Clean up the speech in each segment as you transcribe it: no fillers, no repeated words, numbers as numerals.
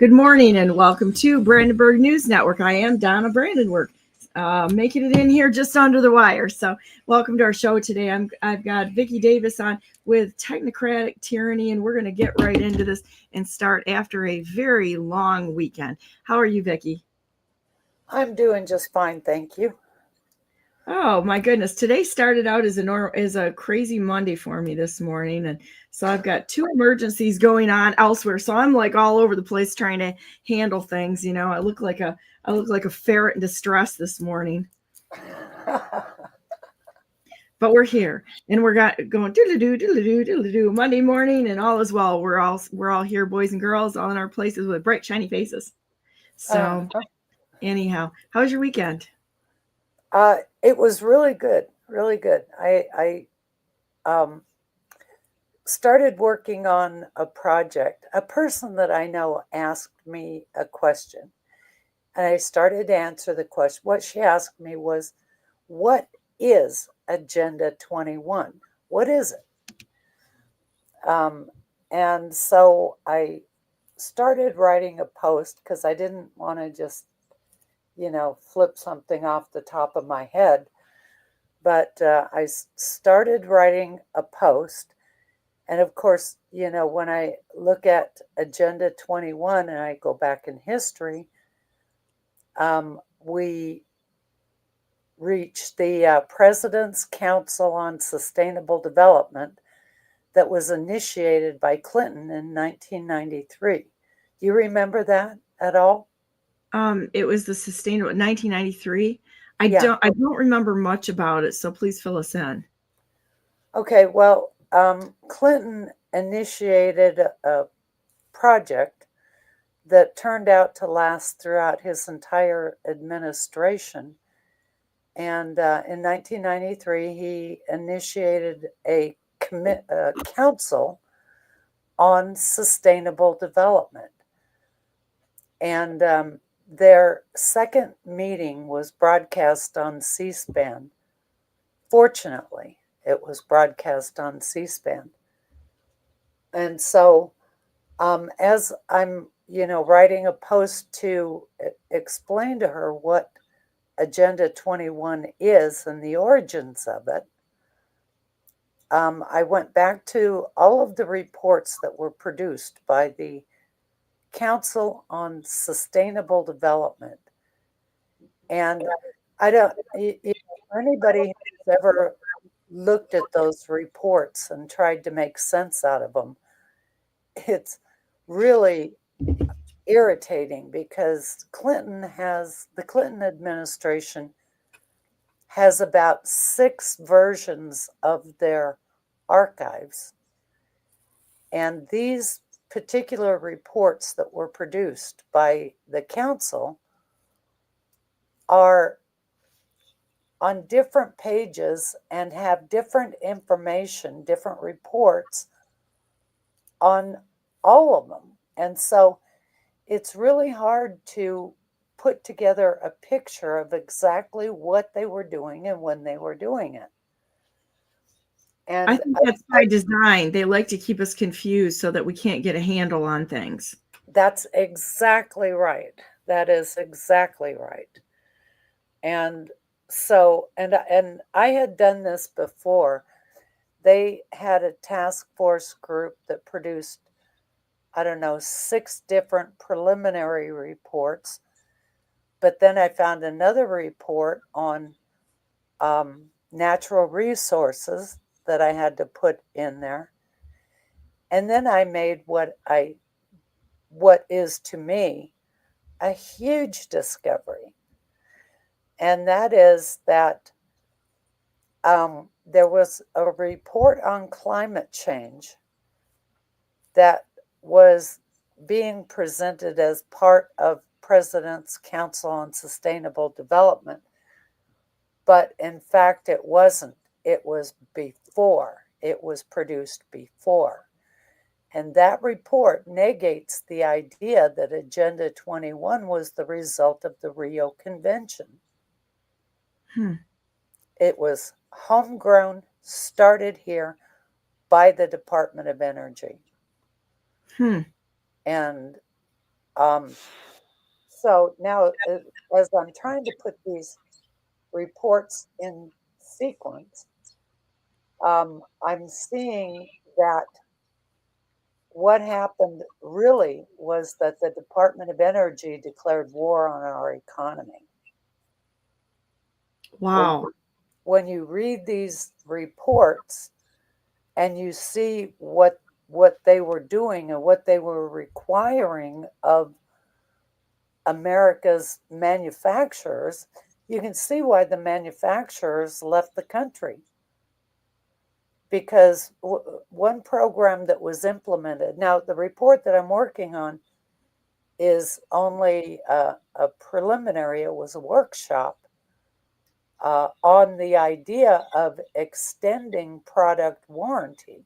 Good morning and welcome to Brandenburg News Network. I am Donna Brandenburg, making it in here just under the wire. So welcome to our show today. I've got Vicky Davis on with Technocratic Tyranny, and we're going to get right into this and start after a very long weekend. How are you, Vicky? I'm doing just fine, thank you. Oh my goodness! Today started out as a crazy Monday for me this morning, and so I've got two emergencies going on elsewhere. So I'm like all over the place trying to handle things. You know, I look like a ferret in distress this morning. But we're here, and we're going doodle-doo Monday morning, and all is well. We're all here, boys and girls, all in our places with bright shiny faces. So anyhow, how was your weekend? It was really good, really good. I started working on a project. A person that I know asked me a question, and I started to answer the question. What she asked me was, what is Agenda 21? What is it? And so I started writing a post because I didn't want to just flip something off the top of my head. But I started writing a post. And of course, when I look at Agenda 21 and I go back in history, we reached the President's Council on Sustainable Development that was initiated by Clinton in 1993. Do you remember that at all? It was the sustainable 1993. I don't remember much about it, so please fill us in. Okay, well, Clinton initiated a project that turned out to last throughout his entire administration. And in 1993, he initiated a council on sustainable development. And their second meeting was broadcast on C-SPAN. Fortunately, it was broadcast on C-SPAN. And so as I'm, writing a post to explain to her what Agenda 21 is and the origins of it, I went back to all of the reports that were produced by the Council on Sustainable Development. And I don't, anybody who's ever looked at those reports and tried to make sense out of them, it's really irritating because the Clinton administration has about 6 versions of their archives. And these particular reports that were produced by the council are on different pages and have different information, different reports on all of them. And so it's really hard to put together a picture of exactly what they were doing and when they were doing it. And I think that's by design. They like to keep us confused so that we can't get a handle on things. That's exactly right. That is exactly right. And so, and I had done this before. They had a task force group that produced, 6 different preliminary reports. But then I found another report on natural resources that I had to put in there. And then I made what is to me a huge discovery. And that is that there was a report on climate change that was being presented as part of President's Council on Sustainable Development. But in fact, it wasn't. It was before. It was produced before. And that report negates the idea that Agenda 21 was the result of the Rio Convention. It was homegrown, started here by the Department of Energy. And So now, as I'm trying to put these reports in sequence, I'm seeing that what happened really was that the Department of Energy declared war on our economy. Wow. When you read these reports and you see what they were doing and what they were requiring of America's manufacturers, you can see why the manufacturers left the country. Because one program that was implemented, now the report that I'm working on is only a preliminary, it was a workshop on the idea of extending product warranty.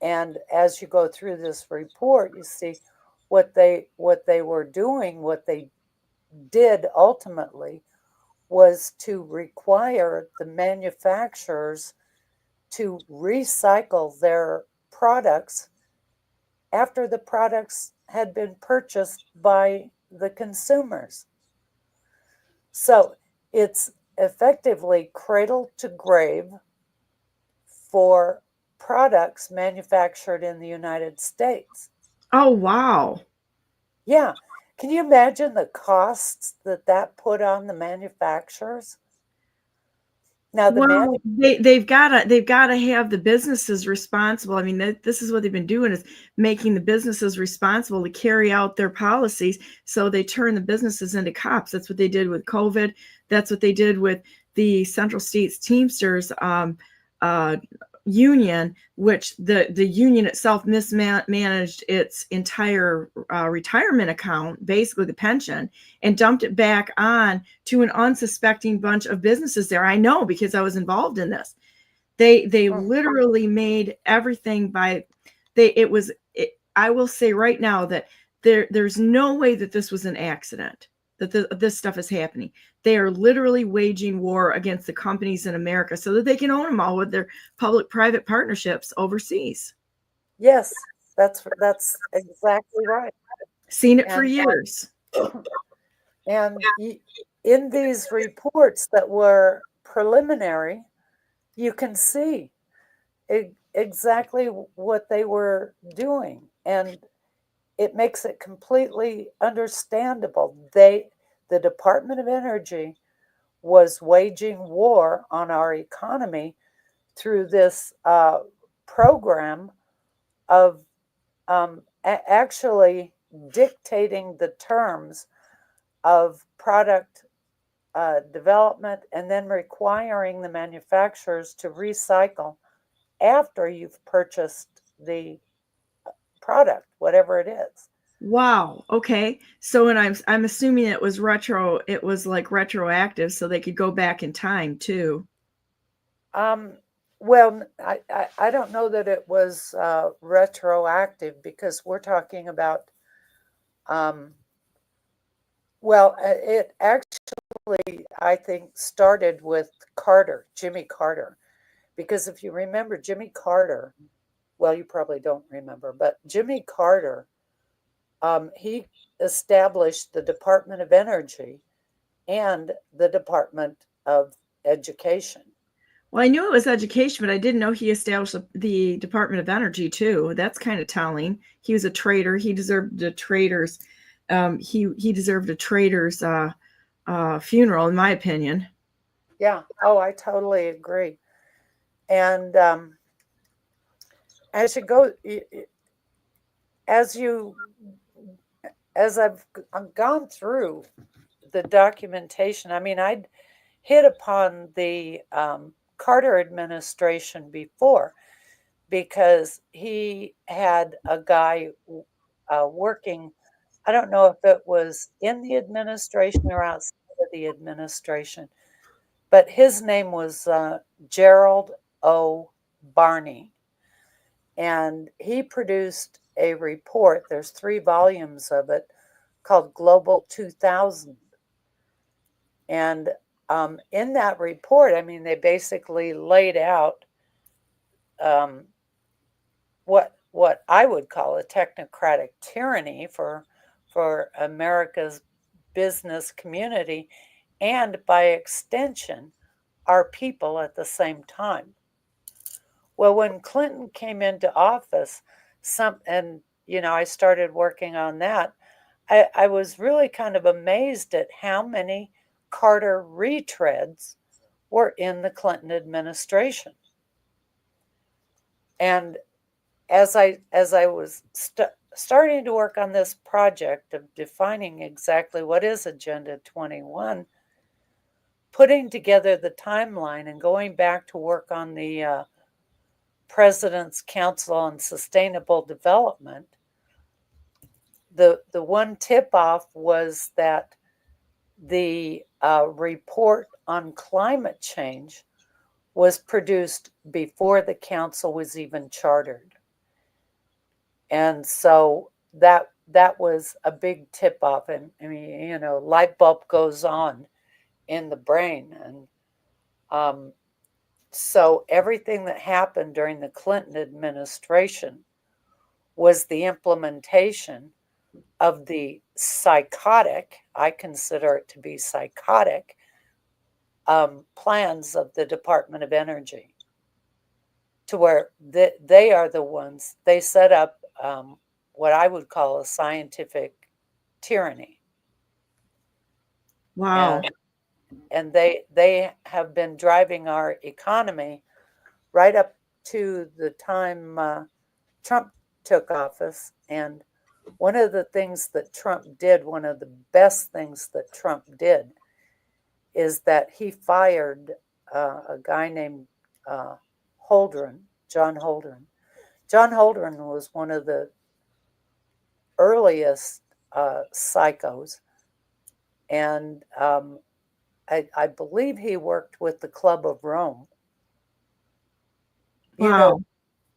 And as you go through this report, you see what they were doing, what they did ultimately was to require the manufacturers to recycle their products after the products had been purchased by the consumers. So it's effectively cradle to grave for products manufactured in the United States. Oh, wow. Yeah. Can you imagine the costs that put on the manufacturers? Now Well, they've gotta have the businesses responsible. I mean, this is what they've been doing, is making the businesses responsible to carry out their policies. So they turn the businesses into cops. That's what they did with COVID. That's what they did with the Central States Teamsters union, which the union itself mismanaged its entire retirement account, basically the pension, and dumped it back on to an unsuspecting bunch of businesses there. I know, because I was involved in this. They literally made everything by I will say right now that there's no way that this was an accident, that this stuff is happening. They are literally waging war against the companies in America so that they can own them all with their public-private partnerships overseas. Yes, that's exactly right. Seen it for years. And in these reports that were preliminary, you can see exactly what they were doing. And it makes it completely understandable. The Department of Energy was waging war on our economy through this program of actually dictating the terms of product development and then requiring the manufacturers to recycle after you've purchased the product, whatever it is. Wow. Okay. So, and I'm assuming it was like retroactive, so they could go back in time too. Well, I don't know that it was retroactive, because we're talking about, well, it actually, I think, started with Jimmy Carter, because if you remember Jimmy Carter, well, you probably don't remember, but Jimmy Carter, he established the Department of Energy and the Department of Education. Well, I knew it was education, but I didn't know he established the Department of Energy too. That's kind of telling. He was a traitor. He deserved a traitor's. He deserved a traitor's funeral, in my opinion. Yeah. Oh, I totally agree. And as you go, as I've gone through the documentation, I mean, I'd hit upon the Carter administration before, because he had a guy working, I don't know if it was in the administration or outside of the administration, but his name was Gerald O. Barney. And he produced a report, there's 3 volumes of it, called Global 2000. And in that report, I mean, they basically laid out what I would call a technocratic tyranny for America's business community, and by extension, our people at the same time. Well, when Clinton came into office, I started working on that. I was really kind of amazed at how many Carter retreads were in the Clinton administration. And as I was starting to work on this project of defining exactly what is Agenda 21, putting together the timeline and going back to work on the President's Council on Sustainable Development, the one tip-off was that the report on climate change was produced before the council was even chartered. And so that was a big tip-off. And I mean, light bulb goes on in the brain. And so everything that happened during the Clinton administration was the implementation of the psychotic, I consider it to be psychotic, plans of the Department of Energy, to where they are the ones, they set up what I would call a scientific tyranny. Wow. And they have been driving our economy right up to the time Trump took office. And one of the things that Trump did, one of the best things that Trump did, is that he fired a guy named Holdren, John Holdren. John Holdren was one of the earliest psychos, and I believe he worked with the Club of Rome. Wow.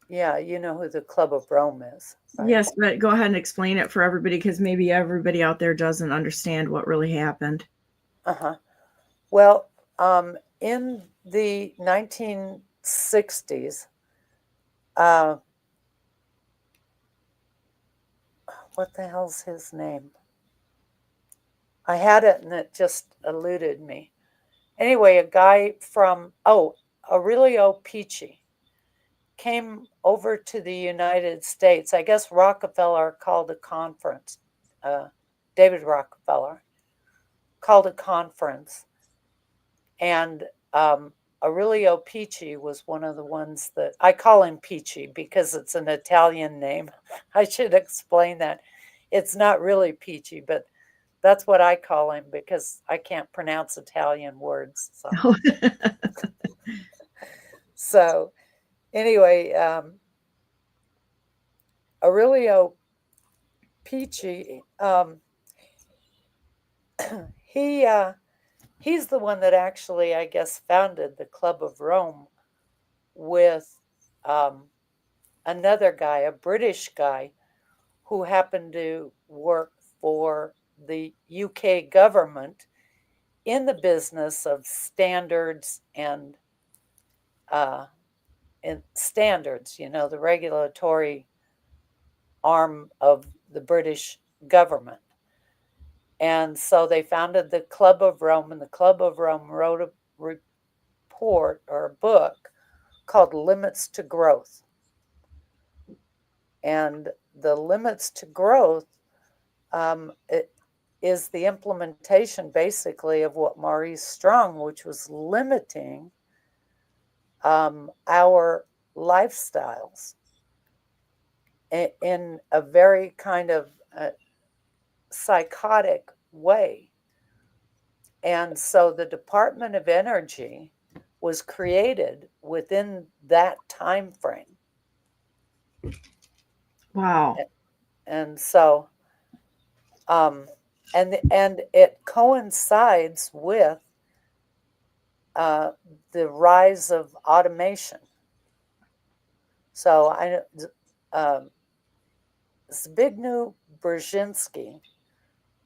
You know who the Club of Rome is, right? Yes, but go ahead and explain it for everybody, because maybe everybody out there doesn't understand what really happened. Well, in the 1960s, what the hell's his name? I had it and it just eluded me. Anyway, a guy from, Aurelio Peachy came over to the United States. I guess Rockefeller called a conference. David Rockefeller called a conference. And Aurelio Peachy was one of the ones that, I call him Peachy because it's an Italian name. I should explain that. It's not really Peachy, but that's what I call him because I can't pronounce Italian words. So anyway, Aurelio Peachy, he's the one that actually, I guess, founded the Club of Rome with another guy, a British guy, who happened to work for the UK government in the business of standards and standards, the regulatory arm of the British government. And so they founded the Club of Rome, and the Club of Rome wrote a report or a book called Limits to Growth. And the limits to growth it is the implementation basically of what Maurice Strong, which was limiting our lifestyles in a very kind of psychotic way. And so the Department of Energy was created within that time frame. Wow. And so and it coincides with the rise of automation. So Zbigniew Brzezinski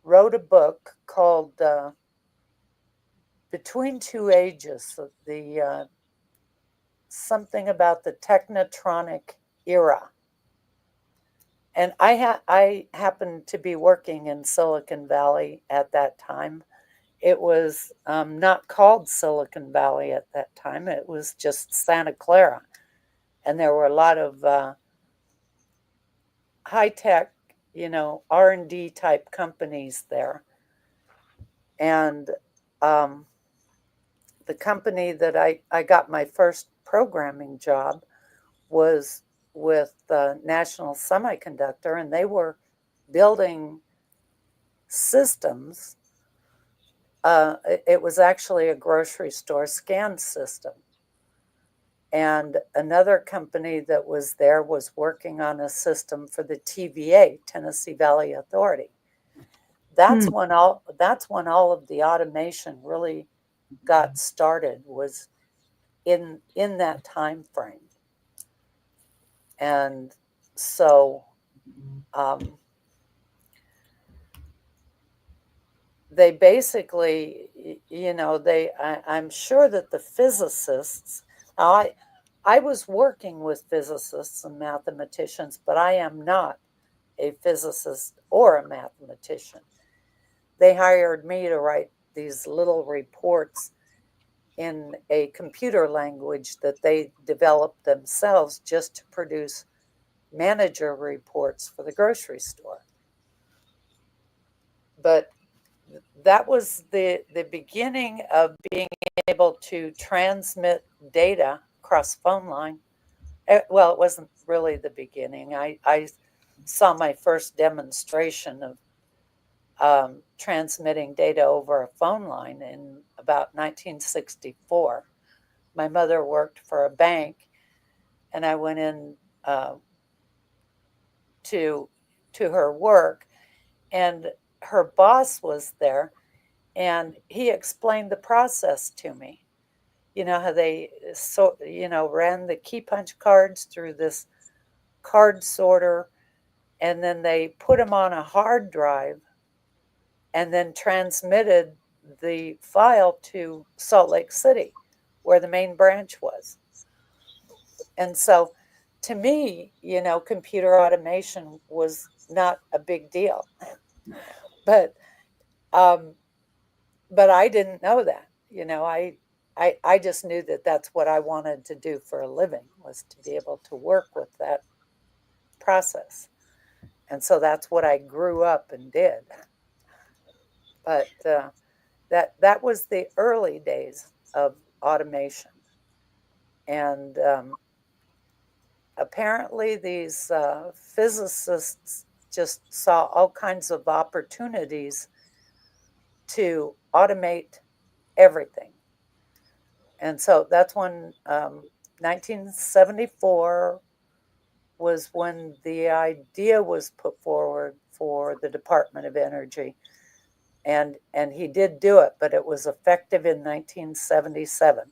wrote a book called Between Two Ages, something about the Technotronic era. And I happened to be working in Silicon Valley at that time. It was not called Silicon Valley at that time. It was just Santa Clara. And there were a lot of high-tech, R&D type companies there. And the company that I got my first programming job was with National Semiconductor, and they were building systems. It was actually a grocery store scan system. And another company that was there was working on a system for the TVA, Tennessee Valley Authority. That's when all of the automation really got started, was in that time frame. And so they basically, I'm sure that the physicists, I was working with physicists and mathematicians, but I am not a physicist or a mathematician. They hired me to write these little reports in a computer language that they developed themselves just to produce manager reports for the grocery store. But that was the beginning of being able to transmit data across phone line. Well, it wasn't really the beginning. I saw my first demonstration of transmitting data over a phone line in about 1964. My mother worked for a bank, and I went in to her work, and her boss was there, and he explained the process to me. You know how they ran the key punch cards through this card sorter, and then they put them on a hard drive and then transmitted the file to Salt Lake City, where the main branch was. And so to me, computer automation was not a big deal. But I didn't know that. I just knew that that's what I wanted to do for a living, was to be able to work with that process. And so that's what I grew up and did. But that was the early days of automation. And apparently these physicists just saw all kinds of opportunities to automate everything. And so that's when 1974 was when the idea was put forward for the Department of Energy. And he did do it, but it was effective in 1977.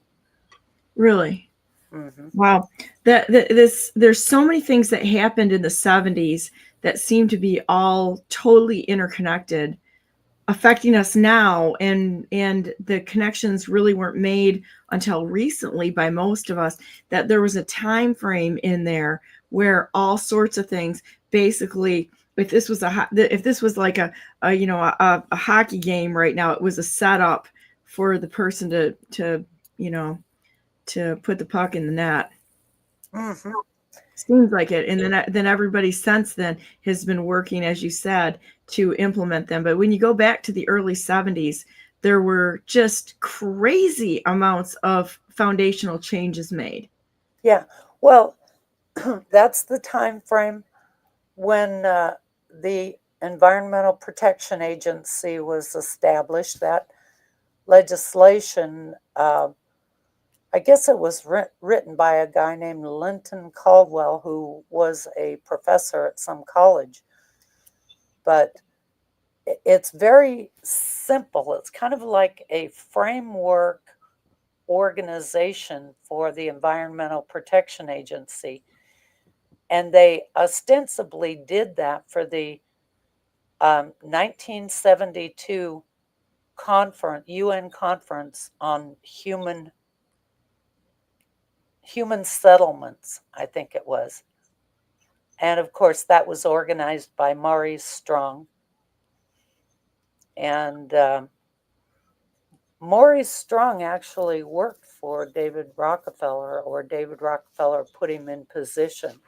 Really? Mm-hmm. Wow. There's so many things that happened in the 70s that seem to be all totally interconnected, affecting us now, and the connections really weren't made until recently by most of us, that there was a time frame in there where all sorts of things, basically, if this was like a hockey game right now, it was a setup for the person to put the puck in the net. Mm-hmm. Seems like it. And then everybody since then has been working, as you said, to implement them. But when you go back to the early 70s, there were just crazy amounts of foundational changes made. Yeah. Well, that's the time frame when the Environmental Protection Agency was established. That legislation, I guess it was written by a guy named Linton Caldwell, who was a professor at some college. But it's very simple. It's kind of like a framework organization for the Environmental Protection Agency. And they ostensibly did that for the 1972 UN conference on human settlements, I think it was. And of course, that was organized by Maurice Strong. And Maurice Strong actually worked for David Rockefeller, or David Rockefeller put him in position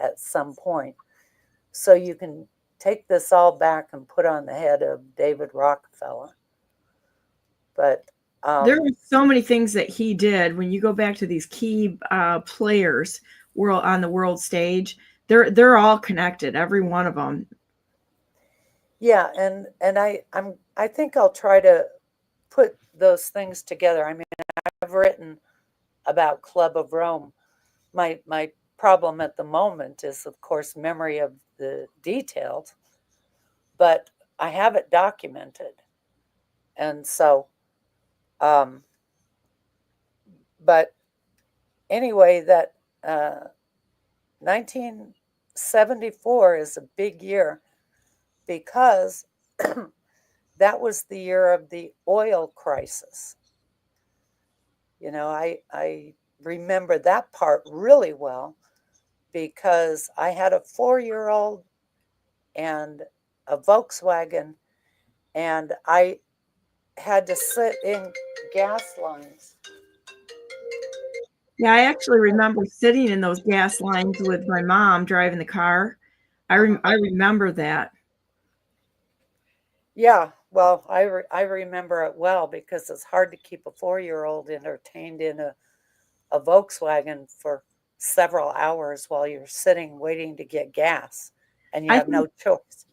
at some point. So you can take this all back and put on the head of David Rockefeller. But there are so many things that he did. When you go back to these key players on the world stage, they're all connected, every one of them. Yeah, and I think I'll try to put those things together. I mean, I've written about Club of Rome. My problem at the moment is, of course, memory of the details, but I have it documented. And so, but anyway, that 1974 is a big year because that was the year of the oil crisis. You know, I remember that part really well because I had a 4-year-old and a Volkswagen, and I had to sit in gas lines. Yeah, I actually remember sitting in those gas lines with my mom driving the car. I remember that. Yeah, well, I remember it well because it's hard to keep a 4-year-old entertained in a Volkswagen for several hours while you're sitting waiting to get gas and you have no choice.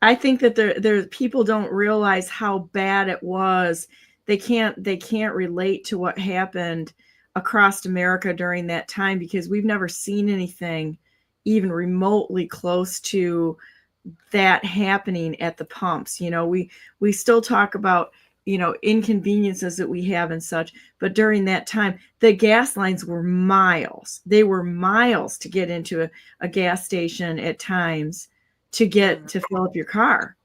I think that there people don't realize how bad it was. They can't relate to what happened across America during that time because we've never seen anything even remotely close to that happening at the pumps. You know, we still talk about, you know, inconveniences that we have and such, but during that time the gas lines were miles. They were miles to get into a gas station at times to get to fill up your car.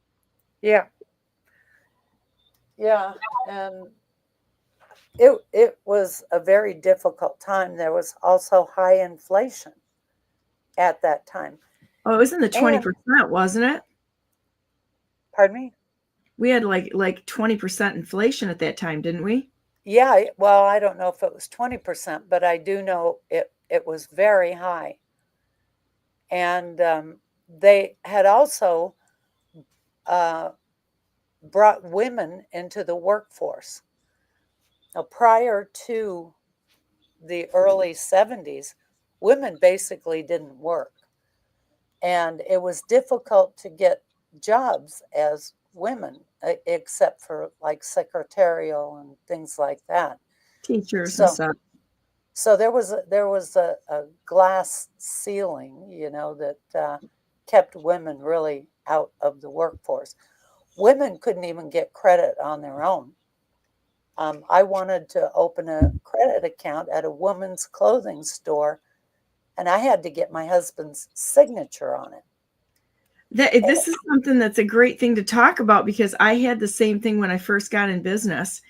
Yeah. Yeah, and it was a very difficult time. There was also high inflation at that time. Oh, it was in the 20%, wasn't it? Pardon me? We had like 20% inflation at that time, didn't we? Yeah, well, I don't know if it was 20%, but I do know it was very high. And they had also brought women into the workforce. Now, prior to the early 70s, women basically didn't work. And it was difficult to get jobs as women, except for like secretarial and things like that. Teachers and stuff. So there was a glass ceiling, you know, that kept women really out of the workforce. Women couldn't even get credit on their own. I wanted to open a credit account at a woman's clothing store, and I had to get my husband's signature on it. This is something that's a great thing to talk about because I had the same thing when I first got in business.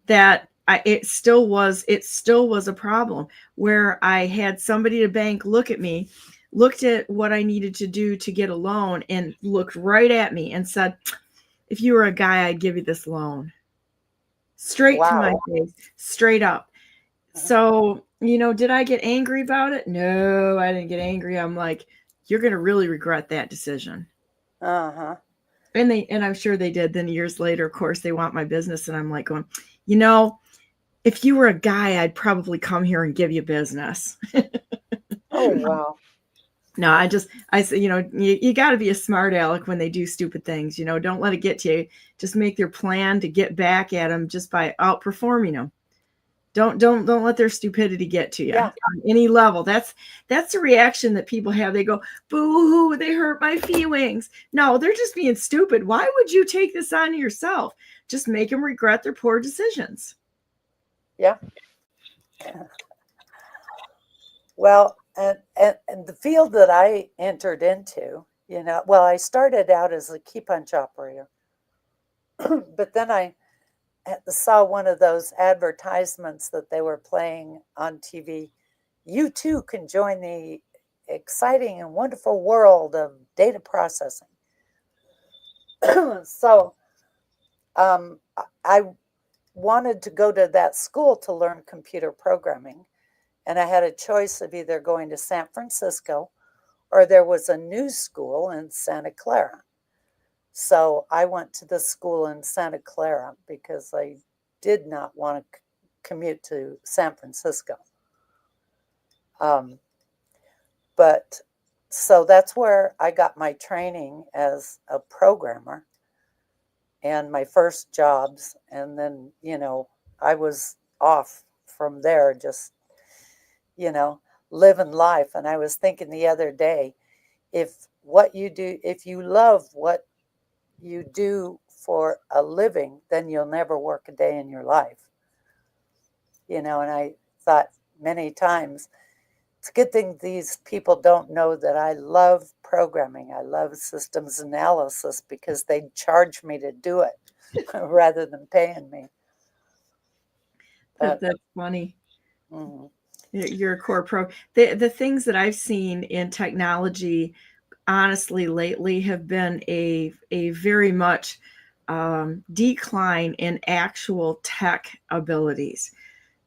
That it still was a problem where I had somebody at a bank look at me, looked at what I needed to do to get a loan, and looked right at me and said, "If you were a guy, I'd give you this loan." Straight to my face, straight up. So, you know, did I get angry about it? No, I didn't get angry. I'm like, you're going to really regret that decision. Uh-huh. And I'm sure they did. Then years later, of course, they want my business. And I'm like going, you know, if you were a guy, I'd probably come here and give you business. Oh, wow. No, I say, you know, you got to be a smart aleck when they do stupid things. You know, don't let it get to you. Just make their plan to get back at them just by outperforming them. Don't let their stupidity get to you on any level. That's the reaction that people have. They go, boo-hoo, they hurt my feelings. No, they're just being stupid. Why would you take this on yourself? Just make them regret their poor decisions. Yeah. Well, and the field that I entered into, you know, well, I started out as a key punch operator, but then I saw one of those advertisements that they were playing on TV. You too can join the exciting and wonderful world of data processing. So I wanted to go to that school to learn computer programming. And I had a choice of either going to San Francisco or there was a new school in Santa Clara. So I went to the school in Santa Clara because I did not want to commute to San Francisco. But so that's where I got my training as a programmer and my first jobs. And then, I was off from there, just, living life. And I was thinking the other day, if you love what you do for a living, then you'll never work a day in your life. And I thought many times, it's a good thing these people don't know that I love programming. I love systems analysis because they'd charge me to do it rather than paying me. That's funny. Mm-hmm. You're a core pro. The things that I've seen in technology, honestly, lately have been a very much decline in actual tech abilities.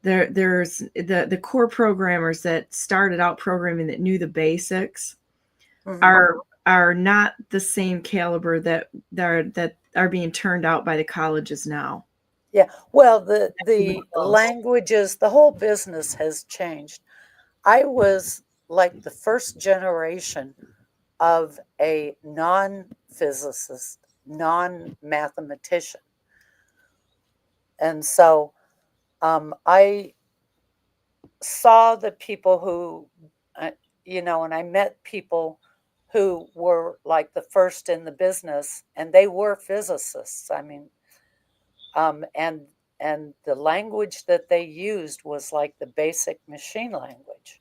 There's the core programmers that started out programming that knew the basics are not the same caliber that are being turned out by the colleges now. Yeah, well, the languages, the whole business has changed. I was like the first generation of a non-physicist, non-mathematician. And so I saw the people who, and I met people who were like the first in the business, and they were physicists. I mean, and the language that they used was like the basic machine language.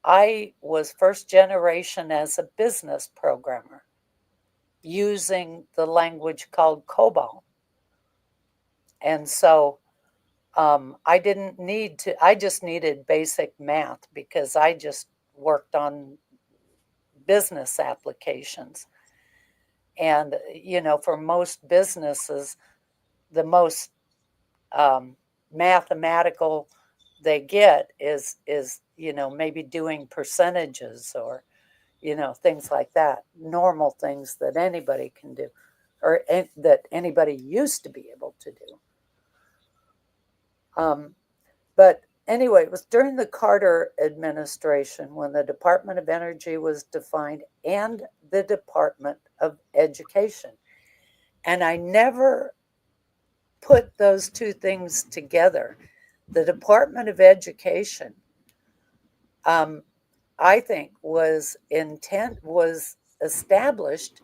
I was first generation as a business programmer using the language called COBOL. And so I didn't need to, I just needed basic math because I just worked on business applications. And, for most businesses, the most mathematical they get is maybe doing percentages or things like that, normal things that anybody can do or that anybody used to be able to do. But anyway, it was during the Carter administration when the Department of Energy was defined and the Department of Education. And I never put those two things together. The Department of Education, I think, was established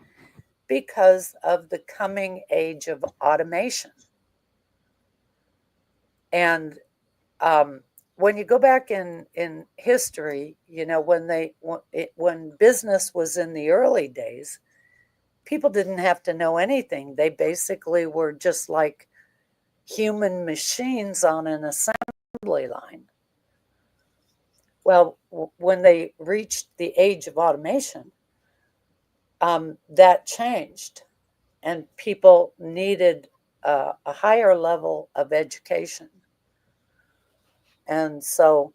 because of the coming age of automation. And when you go back in history, when business was in the early days, people didn't have to know anything. They basically were just like human machines on an assembly line. Well, when they reached the age of automation, that changed, and people needed a higher level of education. And so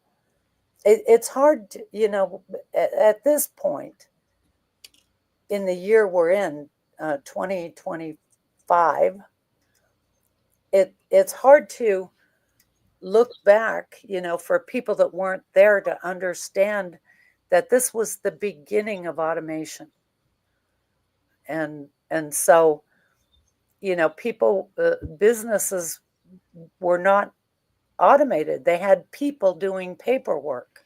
it's hard to, at this point in the year we're in, 2025, it's hard to look back, for people that weren't there to understand that this was the beginning of automation. And so, people, businesses were not automated. They had people doing paperwork.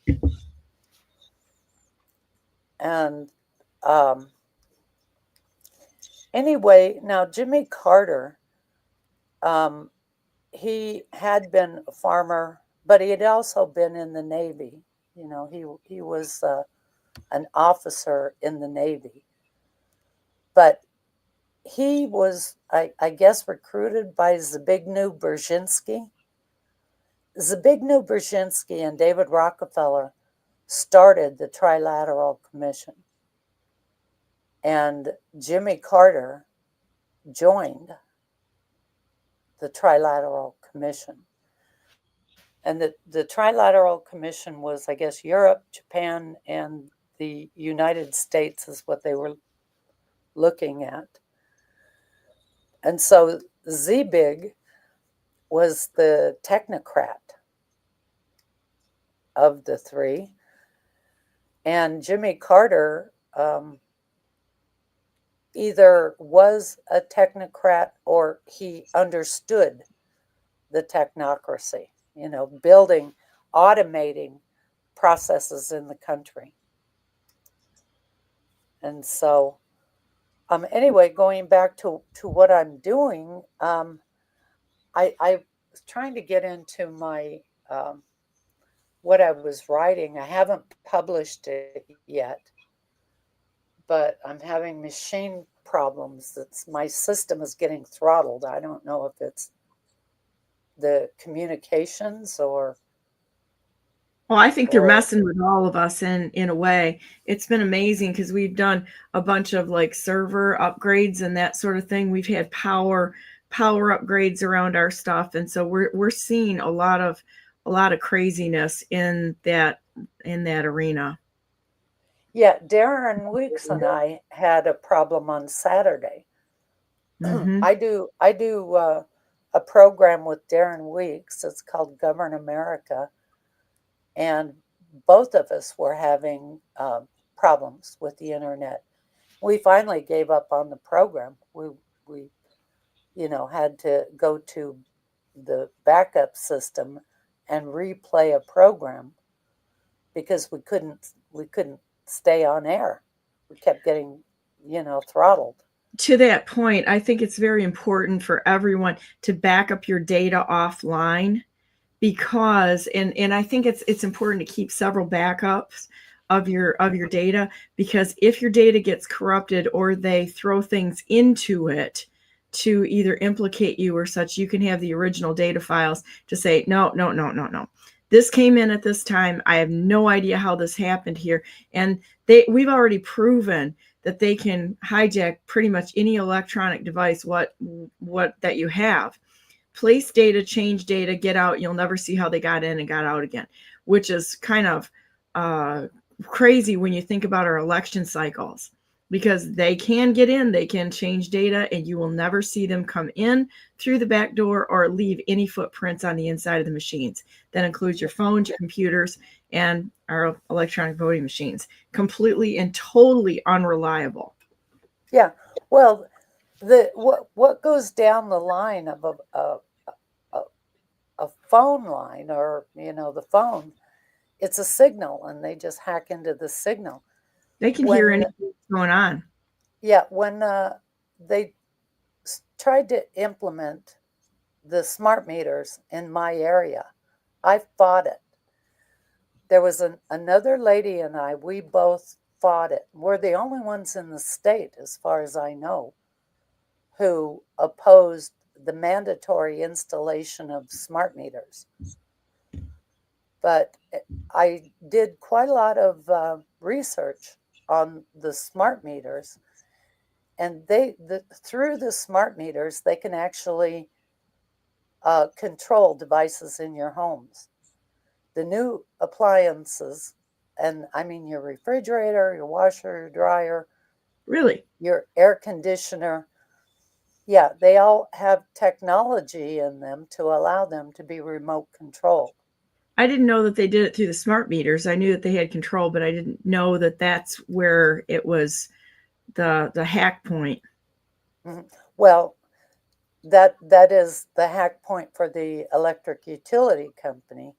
And anyway, now Jimmy Carter, he had been a farmer, but he had also been in the Navy. He was an officer in the Navy. But he was, I guess, recruited by Zbigniew Brzezinski. Zbigniew Brzezinski and David Rockefeller started the Trilateral Commission. And Jimmy Carter joined the Trilateral Commission. And the Trilateral Commission was, I guess, Europe, Japan, and the United States is what they were looking at. And so Zebig was the technocrat of the three. And Jimmy Carter either was a technocrat or he understood the technocracy, you know, building, automating processes in the country. And so, anyway, going back to what I'm doing, I was trying to get into my, what I was writing. I haven't published it yet, but I'm having machine problems. My system is getting throttled. I don't know if it's the communications or... Well, I think they're messing with all of us in a way. It's been amazing because we've done a bunch of like server upgrades and that sort of thing. We've had power upgrades around our stuff, and so we're seeing a lot of craziness in that arena. Yeah, Darren Weeks and I had a problem on Saturday. Mm-hmm. I do a program with Darren Weeks. It's called Govern America. And both of us were having problems with the internet. We finally gave up on the program. We had to go to the backup system and replay a program because we couldn't stay on air. We kept getting, throttled. To that point, I think it's very important for everyone to back up your data offline. Because and I think it's important to keep several backups of your data, because if your data gets corrupted or they throw things into it to either implicate you or such, you can have the original data files to say, no. This came in at this time. I have no idea how this happened here. And we've already proven that they can hijack pretty much any electronic device what that you have. Place data, change data, get out. You'll never see how they got in and got out again, which is kind of crazy when you think about our election cycles, because they can get in, they can change data, and you will never see them come in through the back door or leave any footprints on the inside of the machines. That includes your phones, your computers, and our electronic voting machines. Completely and totally unreliable. Yeah. Well, what goes down the line of a phone line, or the phone, it's a signal, and they just hack into the signal. They can hear anything going on. Yeah, when they tried to implement the smart meters in my area, I fought it. There was another lady and we both fought it. We're the only ones in the state, as far as I know, who opposed the mandatory installation of smart meters. But I did quite a lot of research on the smart meters, and through the smart meters, they can actually control devices in your homes. The new appliances, and I mean your refrigerator, your washer, your dryer, really, your air conditioner, yeah, they all have technology in them to allow them to be remote controlled. I didn't know that they did it through the smart meters. I knew that they had control, but I didn't know that that's where it was the hack point. Mm-hmm. Well, that is the hack point for the electric utility company.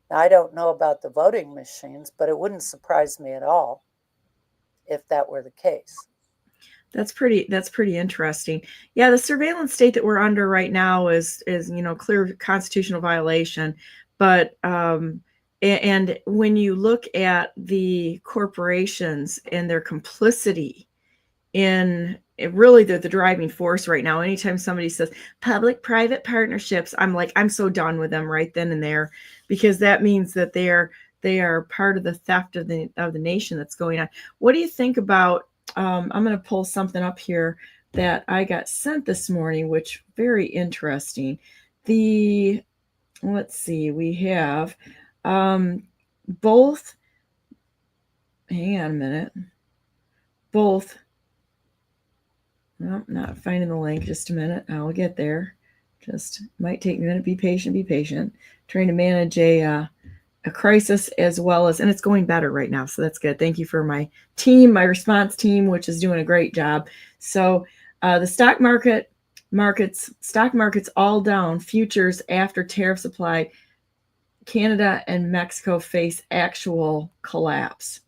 Now, I don't know about the voting machines, but it wouldn't surprise me at all if that were the case. That's pretty interesting. Yeah, the surveillance state that we're under right now is clear constitutional violation. But and when you look at the corporations and their complicity in really the driving force right now, anytime somebody says public-private partnerships, I'm so done with them right then and there, because that means that they're they are part of the theft of the nation that's going on. What do you think about? I'm going to pull something up here that I got sent this morning, which very interesting. Let's see, we have both. Hang on a minute. Both. Well, not finding the link. Just a minute. I'll get there. Just might take me a minute. Be patient. Be patient. Trying to manage a crisis as well as, and it's going better right now. So that's good. Thank you for my team, my response team, which is doing a great job. So the stock markets all down. Futures after tariffs applied. Canada and Mexico face actual collapse.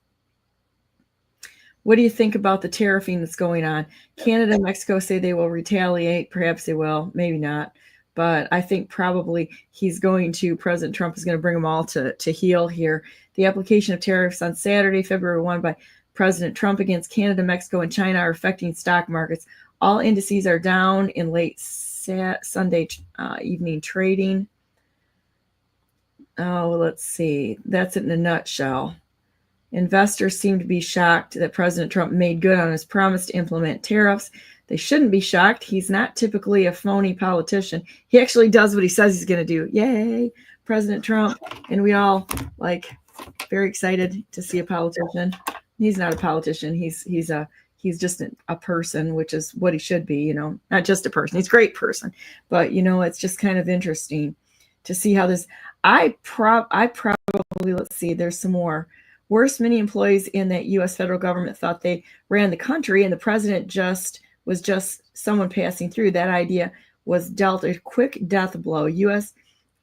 What do you think about the tariffing that's going on? Canada and Mexico say they will retaliate. Perhaps they will, maybe not. But I think probably President Trump is going to bring them all to heel here. The application of tariffs on Saturday, February 1 by President Trump against Canada, Mexico, and China are affecting stock markets. All indices are down in late Sunday evening trading. Oh, let's see. That's it in a nutshell. Investors seem to be shocked that President Trump made good on his promise to implement tariffs. They shouldn't be shocked. He's not typically a phony politician. He actually does what he says he's going to do. Yay, President Trump. And we all very excited to see a politician. He's not a politician. He's just a person, which is what he should be, not just a person. He's a great person. But, it's just kind of interesting to see how this, I probably, let's see, there's some more. Worse, many employees in that U.S. federal government thought they ran the country and the president was just someone passing through. That idea was dealt a quick death blow.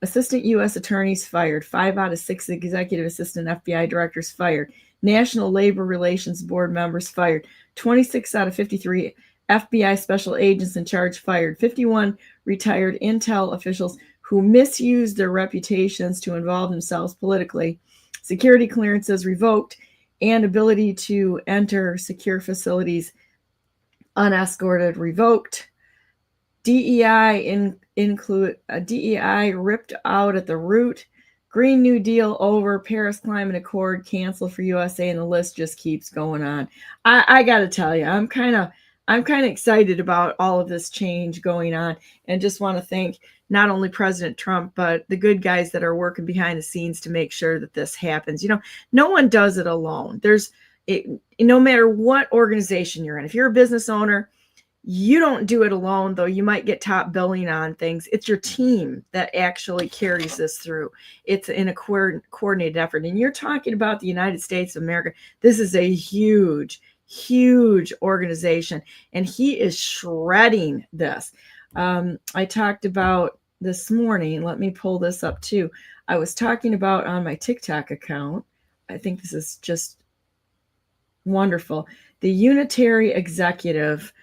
Assistant U.S. attorneys fired. 5 out of 6 executive assistant FBI directors fired. National Labor Relations Board members fired. 26 out of 53 FBI special agents in charge fired. 51 retired intel officials who misused their reputations to involve themselves politically. Security clearances revoked and ability to enter secure facilities unescorted revoked. DEI DEI ripped out at the root. Green New Deal over. Paris Climate Accord canceled for USA, and the list just keeps going on. I got to tell you, I'm kind of excited about all of this change going on, and just want to thank not only President Trump, but the good guys that are working behind the scenes to make sure that this happens. No one does it alone. No matter what organization you're in, if you're a business owner, you don't do it alone, though you might get top billing on things. It's your team that actually carries this through. It's in a coordinated effort. And you're talking about the United States of America. This is a huge, huge organization, and he is shredding this. I talked about this morning. Let me pull this up too. I was talking about on my TikTok account. I think this is just wonderful. The unitary executive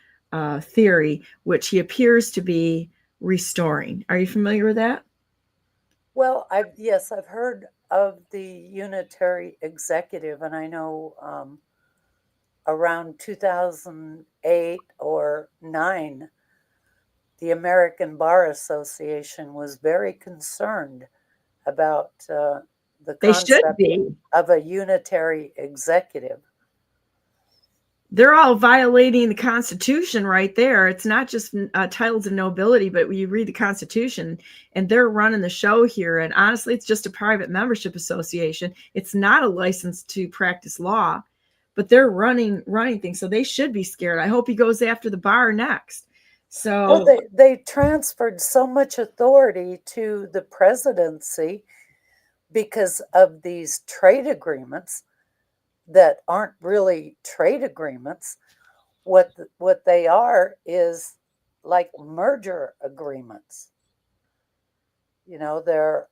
theory, which he appears to be restoring. Are you familiar with that? Well, I've heard of the unitary executive, and I know around 2008 or 9, the American Bar Association was very concerned about the concept of a unitary executive. They're all violating the Constitution right there. It's not just titles of nobility, but when you read the Constitution, and they're running the show here. And honestly, it's just a private membership association. It's not a license to practice law, but they're running things. So they should be scared. I hope he goes after the bar next. So they transferred so much authority to the presidency because of these trade agreements that aren't really trade agreements. What they are is like merger agreements. They're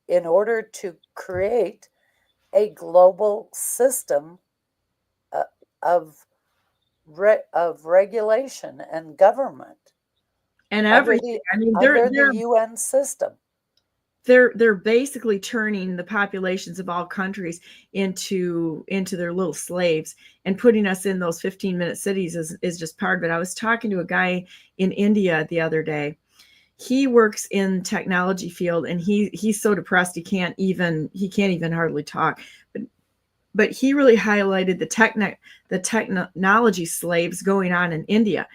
in order to create a global system of regulation and government and everything. Under the UN system. They're basically turning the populations of all countries into their little slaves, and putting us in those 15-minute cities is just part of it. I was talking to a guy in India the other day. he works in technology field, and he's so depressed he can't even hardly talk. But he really highlighted the technology slaves going on in India.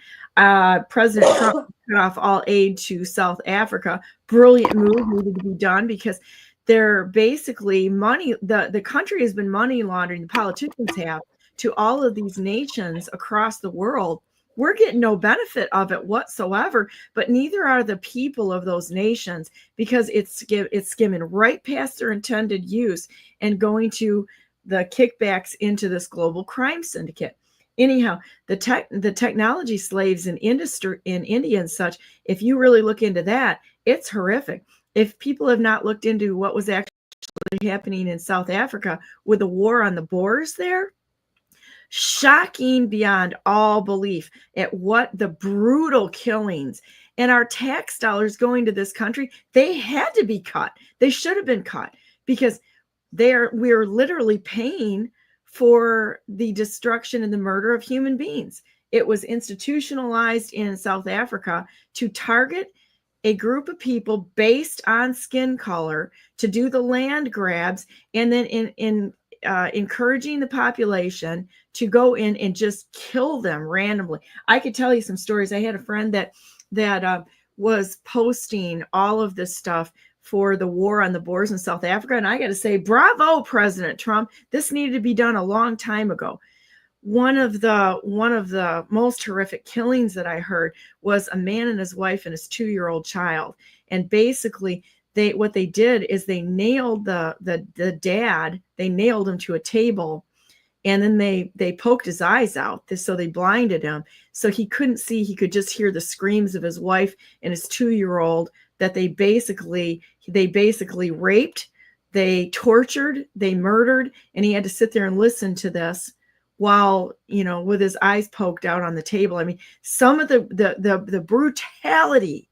President Trump cut off all aid to South Africa. Brilliant move, needed to be done, because they're basically money. The country has been money laundering, the politicians have, to all of these nations across the world. We're getting no benefit of it whatsoever, but neither are the people of those nations, because it's skimming right past their intended use and going to the kickbacks into this global crime syndicate. Anyhow, the technology slaves in India and such, if you really look into that, it's horrific. If people have not looked into what was actually happening in South Africa with the war on the Boers there, shocking beyond all belief at what the brutal killings, and our tax dollars going to this country, they had to be cut. They should have been cut, because we're literally paying for the destruction and the murder of human beings. It was institutionalized in South Africa to target a group of people based on skin color, to do the land grabs, and then encouraging the population to go in and just kill them randomly. I could tell you some stories. I had a friend that was posting all of this stuff for the war on the Boers in South Africa, and I got to say, bravo, President Trump. This needed to be done a long time ago. One of the most horrific killings that I heard was a man and his wife and his 2-year-old child. And basically, what they did is they nailed the dad. They nailed him to a table, and then they poked his eyes out. So they blinded him, so he couldn't see. He could just hear the screams of his wife and his 2-year-old that they basically raped, they tortured, they murdered, and he had to sit there and listen to this while, with his eyes poked out on the table. I mean, some of the brutality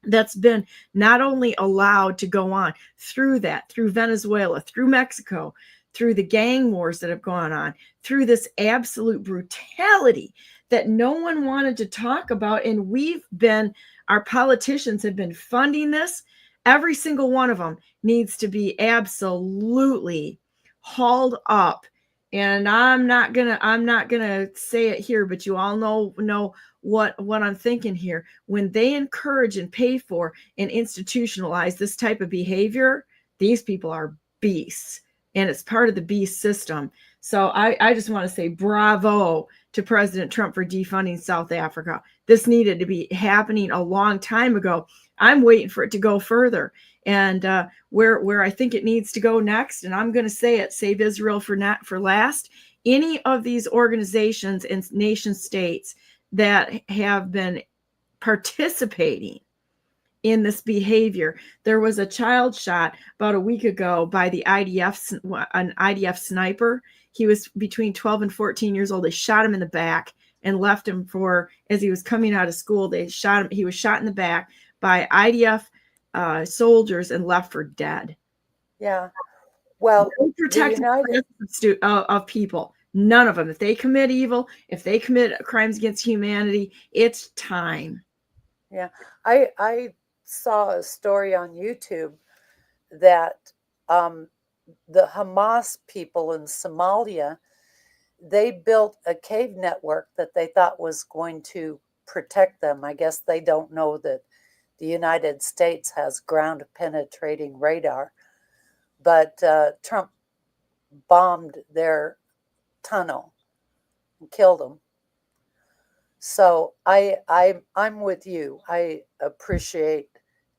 that's been not only allowed to go on through Venezuela, through Mexico, through the gang wars that have gone on, through this absolute brutality that no one wanted to talk about. And our politicians have been funding this. Every single one of them needs to be absolutely hauled up. And I'm not gonna say it here, but you all know what I'm thinking here. When they encourage and pay for and institutionalize this type of behavior, these people are beasts, and it's part of the beast system. So I just want to say bravo to President Trump for defunding South Africa. This needed to be happening a long time ago. I'm waiting for it to go further. And where I think it needs to go next, and I'm going to say it, save Israel for last. Any of these organizations and nation states that have been participating in this behavior. There was a child shot about a week ago by an IDF sniper. He was between 12 and 14 years old. They shot him in the back and left him as he was coming out of school. They shot him. He was shot in the back by IDF soldiers and left for dead. Yeah. Well, protect of people. None of them. If they commit evil, if they commit crimes against humanity, it's time. Yeah. I saw a story on YouTube that the Hamas people in Somalia, they built a cave network that they thought was going to protect them. I guess they don't know that the United States has ground penetrating radar, but Trump bombed their tunnel and killed them. So I'm with you. I appreciate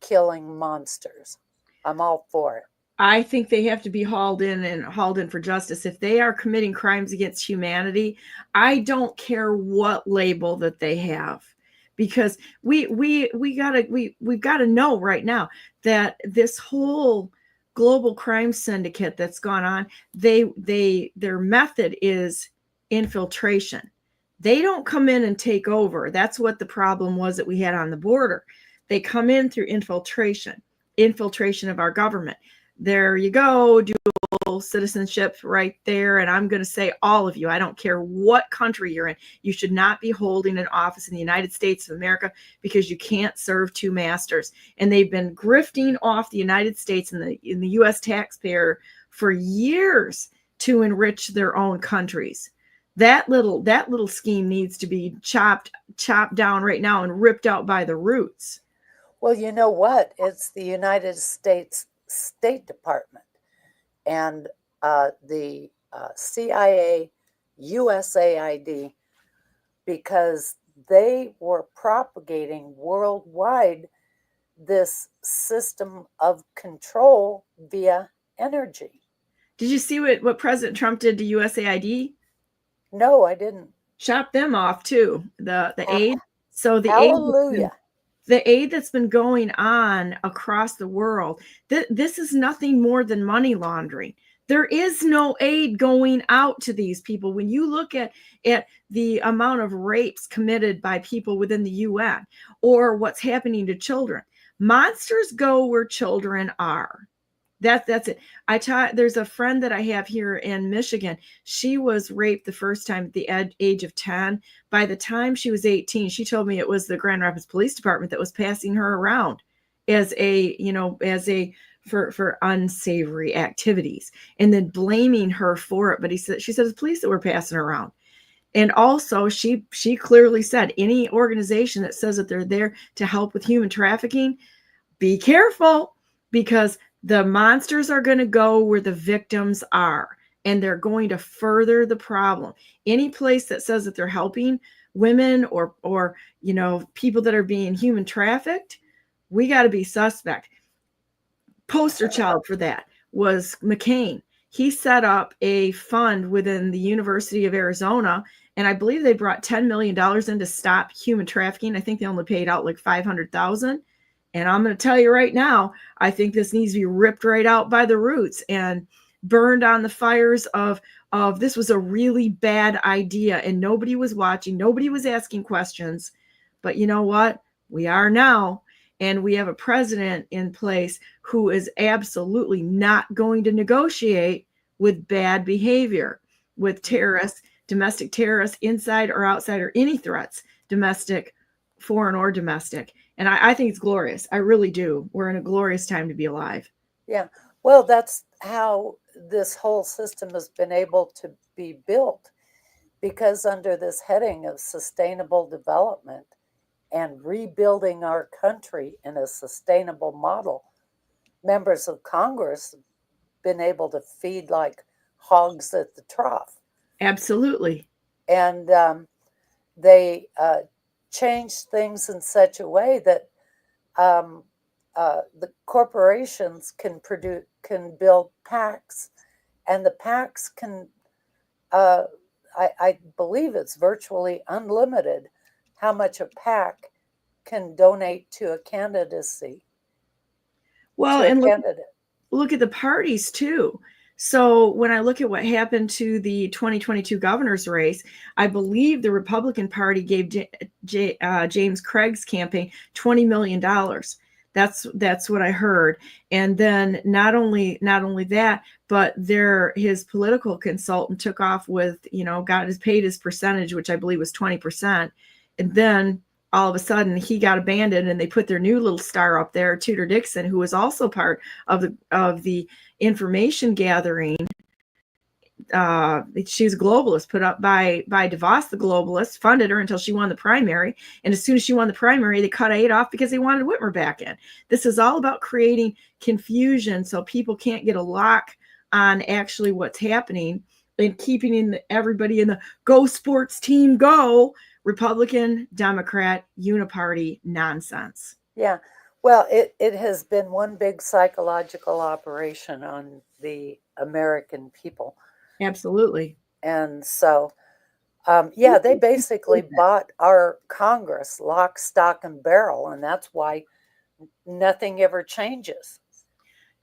killing monsters. I'm all for it. I think they have to be hauled in for justice. If they are committing crimes against humanity, I don't care what label that they have, because we've got to know right now that this whole global crime syndicate that's gone on, their method is infiltration. They don't come in and take over. That's what the problem was that we had on the border. They come in through infiltration of our government. There you go, dual citizenship right there. And I'm going to say all of you, I don't care what country you're in, you should not be holding an office in the United States of America because you can't serve two masters. And they've been grifting off the United States and the U.S. taxpayer for years to enrich their own countries. That little scheme needs to be chopped down right now and ripped out by the roots. Well, you know what? It's the United States State Department and the CIA, USAID, because they were propagating worldwide this system of control via energy. Did you see what President Trump did to USAID? No, I didn't. Chopped them off too. The aid. So the Hallelujah. The aid that's been going on across the world, this is nothing more than money laundering. There is no aid going out to these people. When you look at the amount of rapes committed by people within the UN or what's happening to children, monsters go where children are. That's it. There's a friend that I have here in Michigan. She was raped the first time at the age of 10. By the time she was 18, she told me it was the Grand Rapids Police Department that was passing her around as for unsavory activities and then blaming her for it. But she said it's police that were passing her around. And also she clearly said any organization that says that they're there to help with human trafficking, be careful, because the monsters are going to go where the victims are, and they're going to further the problem. Any place that says that they're helping women or people that are being human trafficked, we got to be suspect. Poster child for that was McCain. He set up a fund within the University of Arizona, and I believe they brought $10 million in to stop human trafficking. I think they only paid out like $500,000. And I'm going to tell you right now, I think this needs to be ripped right out by the roots and burned on the fires of this was a really bad idea and nobody was watching. Nobody was asking questions. But you know what? We are now. And we have a president in place who is absolutely not going to negotiate with bad behavior, with terrorists, domestic terrorists, inside or outside, or any threats, domestic, foreign or domestic. And I think it's glorious. I really do. We're in a glorious time to be alive. Yeah. Well, that's how this whole system has been able to be built, because under this heading of sustainable development and rebuilding our country in a sustainable model, members of Congress have been able to feed like hogs at the trough. Absolutely. And they changed things in such a way that the corporations can build PACs, and the PACs can, I believe it's virtually unlimited how much a PAC can donate to a candidacy. Well, and look at the parties too. So when I look at what happened to the 2022 governor's race, I believe the Republican Party gave James Craig's campaign $20 million. That's what I heard. And then not only that, but his political consultant took off with, paid his percentage, which I believe was 20%. And then all of a sudden he got abandoned, and they put their new little star up there, Tudor Dixon, who was also part of the information gathering. She's a globalist put up by DeVos, the globalist, funded her until she won the primary. And as soon as she won the primary, they cut Aid off because they wanted Whitmer back in. This is all about creating confusion so people can't get a lock on actually what's happening and keeping everybody in the go sports team, go Republican, Democrat, uniparty nonsense. Yeah. Well, it has been one big psychological operation on the American people. Absolutely. And so, they basically bought our Congress lock, stock, and barrel, and that's why nothing ever changes.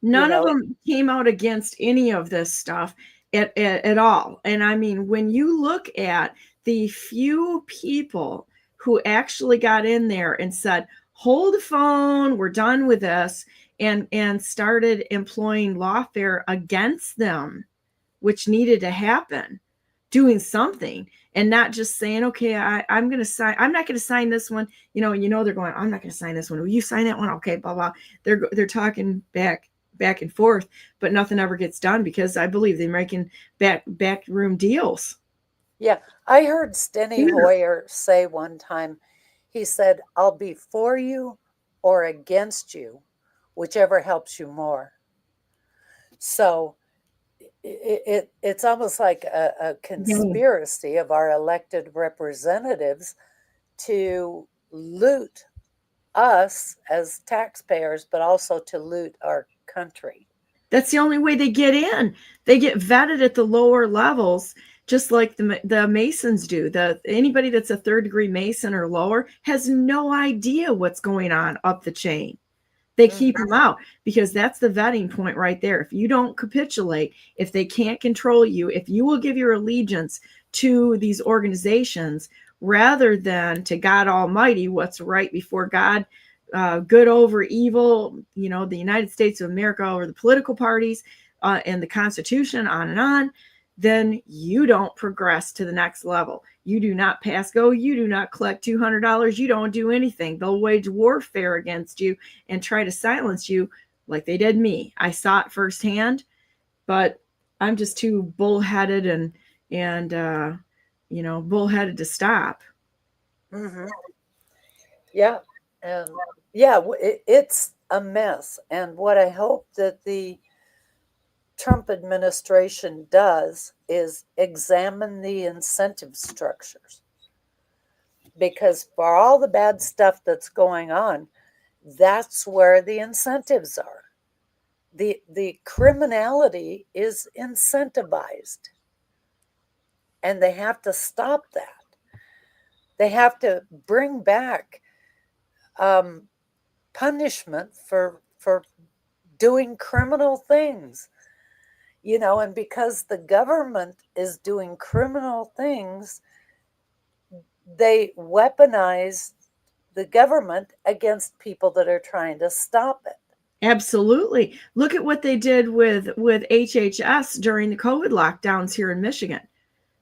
None of them came out against any of this stuff at all. And I mean, when you look at the few people who actually got in there and said, hold the phone, we're done with this, and started employing lawfare against them, which needed to happen, doing something, and not just saying, okay, I'm going to sign. I'm not going to sign this one. They're going, I'm not going to sign this one. Will you sign that one? Okay, blah, blah. They're talking back and forth, but nothing ever gets done because I believe they're making backroom deals. Yeah. I heard Steny Hoyer say one time, he said, I'll be for you or against you, whichever helps you more. So it's almost like a conspiracy of our elected representatives to loot us as taxpayers, but also to loot our country. That's the only way they get in. They get vetted at the lower levels, just like the Masons do. Anybody that's a third-degree Mason or lower has no idea what's going on up the chain. They keep them out because that's the vetting point right there. If you don't capitulate, if they can't control you, if you will give your allegiance to these organizations rather than to God Almighty, what's right before God, good over evil, the United States of America over the political parties and the Constitution, on and on, then you don't progress to the next level. You do not pass go. You do not collect $200. You don't do anything. They'll wage warfare against you and try to silence you like they did me. I saw it firsthand, but I'm just too bullheaded and bullheaded to stop. Mm-hmm. Yeah. And yeah, it's a mess. And what I hope that the Trump administration does is examine the incentive structures, because for all the bad stuff that's going on, that's where the incentives are. The criminality is incentivized, and they have to stop that. They have to bring back punishment for doing criminal things. And because the government is doing criminal things, they weaponize the government against people that are trying to stop it. Absolutely. Look at what they did with HHS during the COVID lockdowns here in Michigan.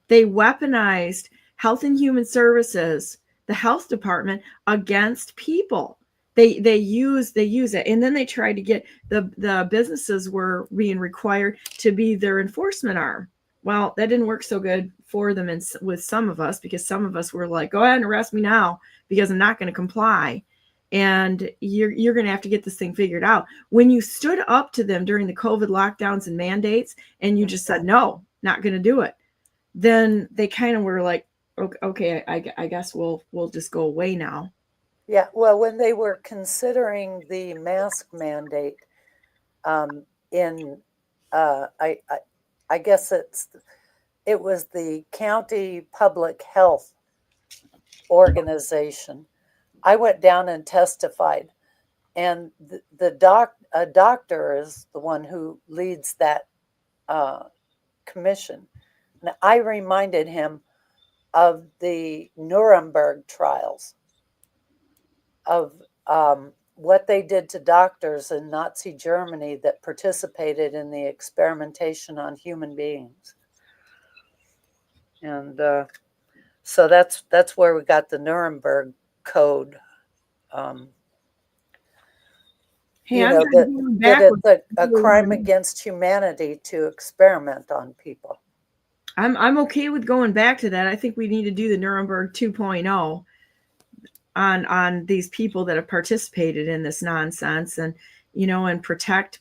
They weaponized Health and Human Services, the health department, against people. They use it, and then they tried to get the businesses were being required to be their enforcement arm. Well, that didn't work so good for them and with some of us, because some of us were like, go ahead and arrest me now because I'm not going to comply. And you're going to have to get this thing figured out. When you stood up to them during the COVID lockdowns and mandates and you just said, no, not going to do it, then they kind of were like, okay, I guess we'll just go away now. Yeah, well, when they were considering the mask mandate, I guess it was the county public health organization. I went down and testified, and a doctor is the one who leads that commission. And I reminded him of the Nuremberg trials, of what they did to doctors in Nazi Germany that participated in the experimentation on human beings. And so that's where we got the Nuremberg Code. That it's a crime against humanity to experiment on people. I'm okay with going back to that. I think we need to do the Nuremberg 2.0 on these people that have participated in this nonsense, and and protect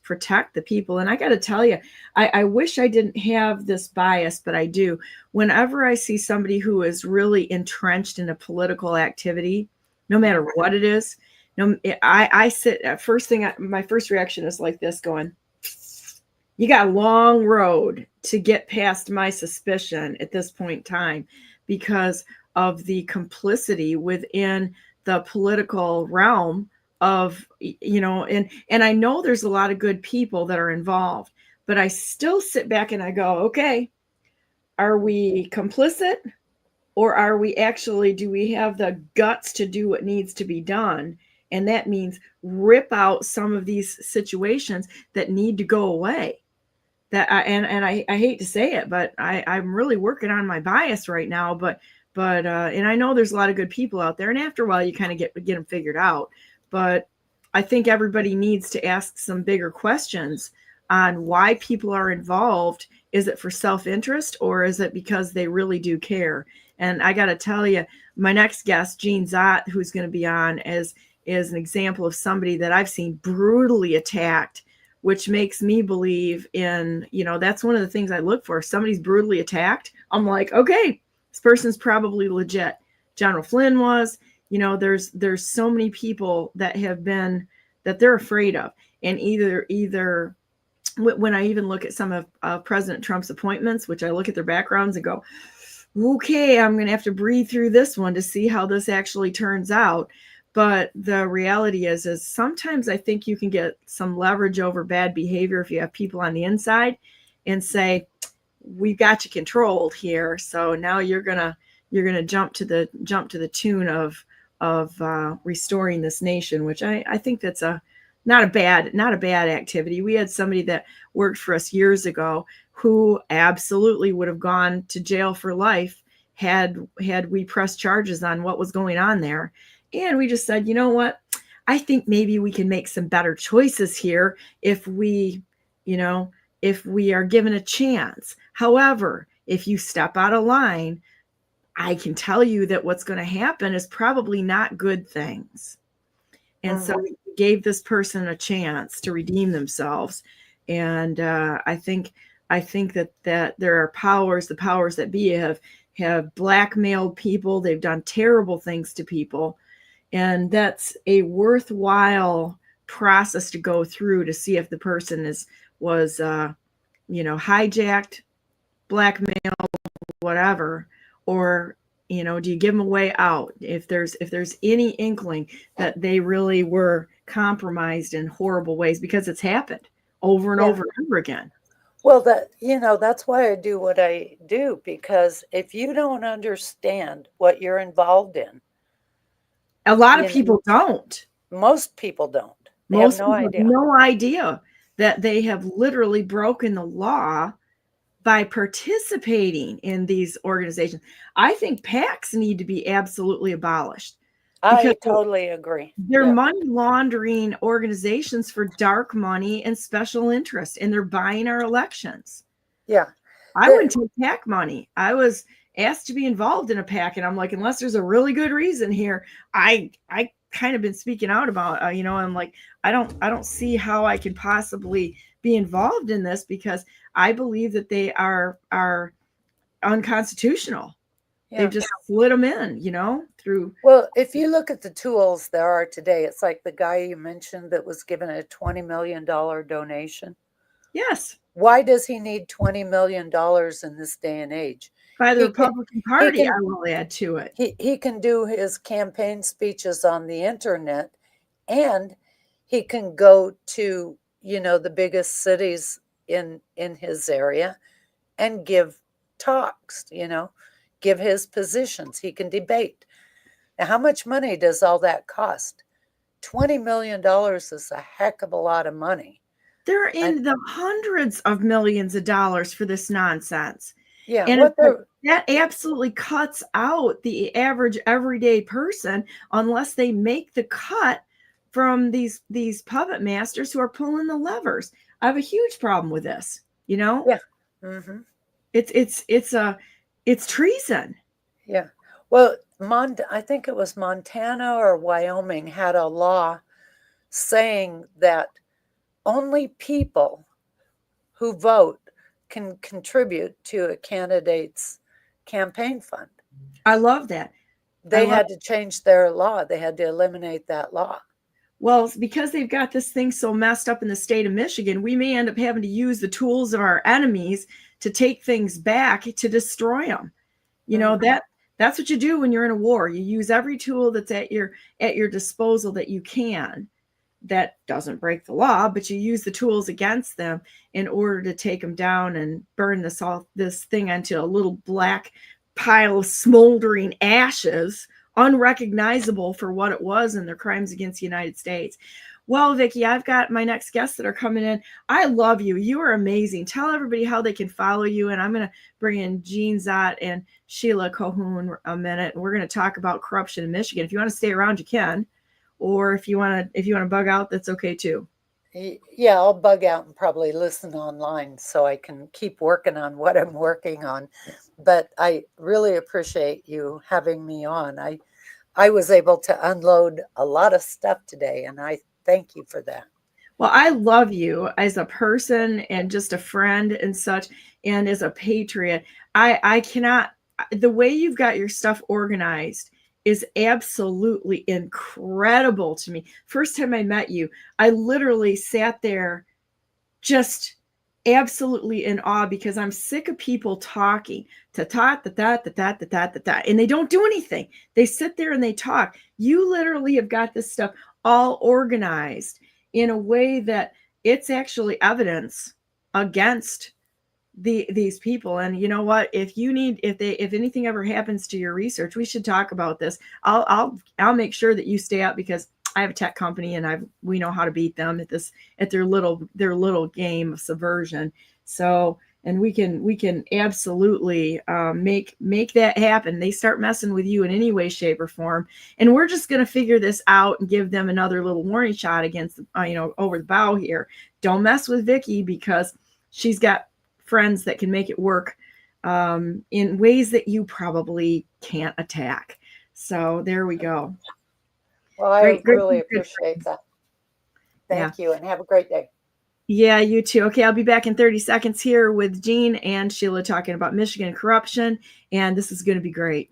the people. And I got to tell you, I wish I didn't have this bias, but I do. Whenever I see somebody who is really entrenched in a political activity, no matter what it is, I sit at first thing. My first reaction is like this, going, you got a long road to get past my suspicion at this point in time, because of the complicity within the political realm of, and I know there's a lot of good people that are involved, but I still sit back and I go, okay, are we complicit, or are we actually, do we have the guts to do what needs to be done And that means rip out some of these situations that need to go away. I hate to say it, but I'm really working on my bias right now. But and I know there's a lot of good people out there, and after a while you kind of get them figured out. But I think everybody needs to ask some bigger questions on why people are involved. Is it for self-interest, or is it because they really do care? And I got to tell you, my next guest, Jean Zott, who's going to be on, is an example of somebody that I've seen brutally attacked, which makes me believe in, that's one of the things I look for. If somebody's brutally attacked, I'm like, okay, this person's probably legit. General Flynn was, there's so many people that have been, that they're afraid of. And either when I even look at some of President Trump's appointments, which I look at their backgrounds and go, okay, I'm going to have to breathe through this one to see how this actually turns out. But the reality is sometimes I think you can get some leverage over bad behavior if you have people on the inside and say, we've got you controlled here. So now you're gonna jump to the tune of restoring this nation, which I think that's not a bad activity. We had somebody that worked for us years ago who absolutely would have gone to jail for life had we pressed charges on what was going on there. And we just said, you know what? I think maybe we can make some better choices here if we are given a chance. However, if you step out of line, I can tell you that what's going to happen is probably not good things. And so we gave this person a chance to redeem themselves. And I think that there are the powers that be have blackmailed people. They've done terrible things to people. And that's a worthwhile process to go through to see if the person was hijacked, blackmailed, whatever, or do you give them a way out if there's any inkling that they really were compromised in horrible ways, because it's happened over and over and over again. Well, that's why I do what I do, because if you don't understand what you're involved in, a lot of people don't. Most people don't. They Most have no people idea. have no idea that they have literally broken the law by participating in these organizations. I think PACs need to be absolutely abolished. I totally agree. They're money laundering organizations for dark money and special interest, and they're buying our elections. Yeah. I wouldn't take PAC money. I was asked to be involved in a PAC, and I'm like, unless there's a really good reason here, I kind of been speaking out about, I'm like, I don't see how I can possibly be involved in this, because I believe that they are unconstitutional. Yeah. They've just split them in, through. Well, if you look at the tools there are today, it's like the guy you mentioned that was given a $20 million donation. Yes. Why does he need $20 million in this day and age? By the Republican Party, I will add to it. He can do his campaign speeches on the internet, and he can go to, the biggest cities in his area and give talks, give his positions. He can debate. Now, how much money does all that cost? $20 million is a heck of a lot of money. They're in the hundreds of millions of dollars for this nonsense. Yeah, and that absolutely cuts out the average everyday person unless they make the cut from these puppet masters who are pulling the levers. I have a huge problem with this. Yeah. Mm-hmm. It's treason. Yeah. Well, I think it was Montana or Wyoming had a law saying that only people who vote can contribute to a candidate's campaign fund. I love that. They had to change their law. They had to eliminate that law. Well, because they've got this thing so messed up in the state of Michigan, we may end up having to use the tools of our enemies to take things back, to destroy them. That's what you do when you're in a war. You use every tool that's at your disposal that you can. That doesn't break the law, but you use the tools against them in order to take them down and burn this thing into a little black pile of smoldering ashes unrecognizable for what it was and their crimes against the United States. Well, Vicky, I've got my next guests that are coming in. I love you. You are amazing. Tell everybody how they can follow you. And I'm going to bring in Jean Zott and Sheila Cohoon a minute. And we're going to talk about corruption in Michigan. If you want to stay around, you can. Or if you want to bug out, that's okay too. Yeah, I'll bug out and probably listen online so I can keep working on what I'm working on. But I really appreciate you having me on. I was able to unload a lot of stuff today, and I thank you for that. Well, I love you as a person and just a friend and such, and as a patriot. I cannot, the way you've got your stuff organized is absolutely incredible to me. First time I met you, I literally sat there just absolutely in awe, because I'm sick of people talking and they don't do anything. They sit there and they talk. You literally have got this stuff all organized in a way that it's actually evidence against these people. And you know what, if anything ever happens to your research, we should talk about this. I'll make sure that you stay up, because I have a tech company and we know how to beat them at their little game of subversion. So, and we can absolutely make that happen. They start messing with you in any way, shape, or form, and we're just going to figure this out and give them another little warning shot against over the bow here. Don't mess with Vicky, because she's got friends that can make it work in ways that you probably can't attack. So there we go. Well, I really appreciate that. Thank you, and have a great day. Yeah, you too. Okay, I'll be back in 30 seconds here with Jean and Sheila talking about Michigan corruption, and this is going to be great.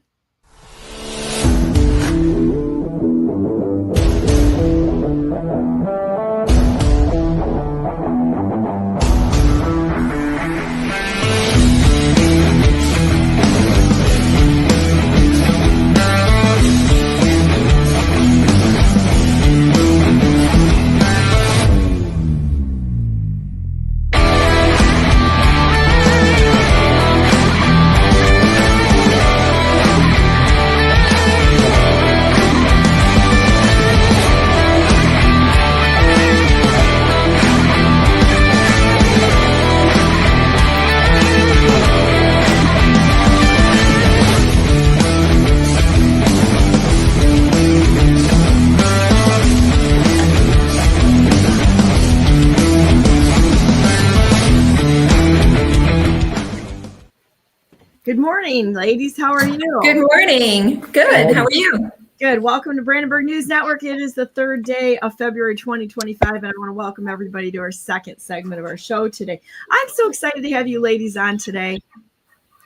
Good morning, ladies. How are you? Good morning. Good. How are you? Good. Welcome to Brandenburg News Network. It is the third day of February 2025, and I want to welcome everybody to our second segment of our show today. I'm so excited to have you ladies on today.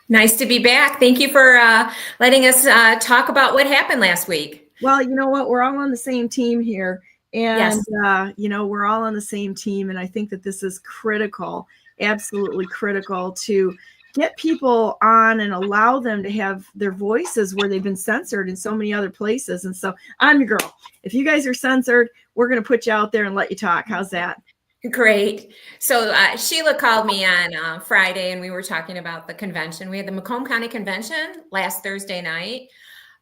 Nice to be back. Thank you for letting us talk about what happened last week. Well, you know what? We're all on the same team here, and yes. We're all on the same team, and I think that this is critical, absolutely critical, to get people on and allow them to have their voices where they've been censored in so many other places. And so I'm your girl. If you guys are censored, we're going to put you out there and let you talk. How's that? Great. So Sheila called me on Friday, and we were talking about the convention. We had the Macomb County Convention last Thursday night.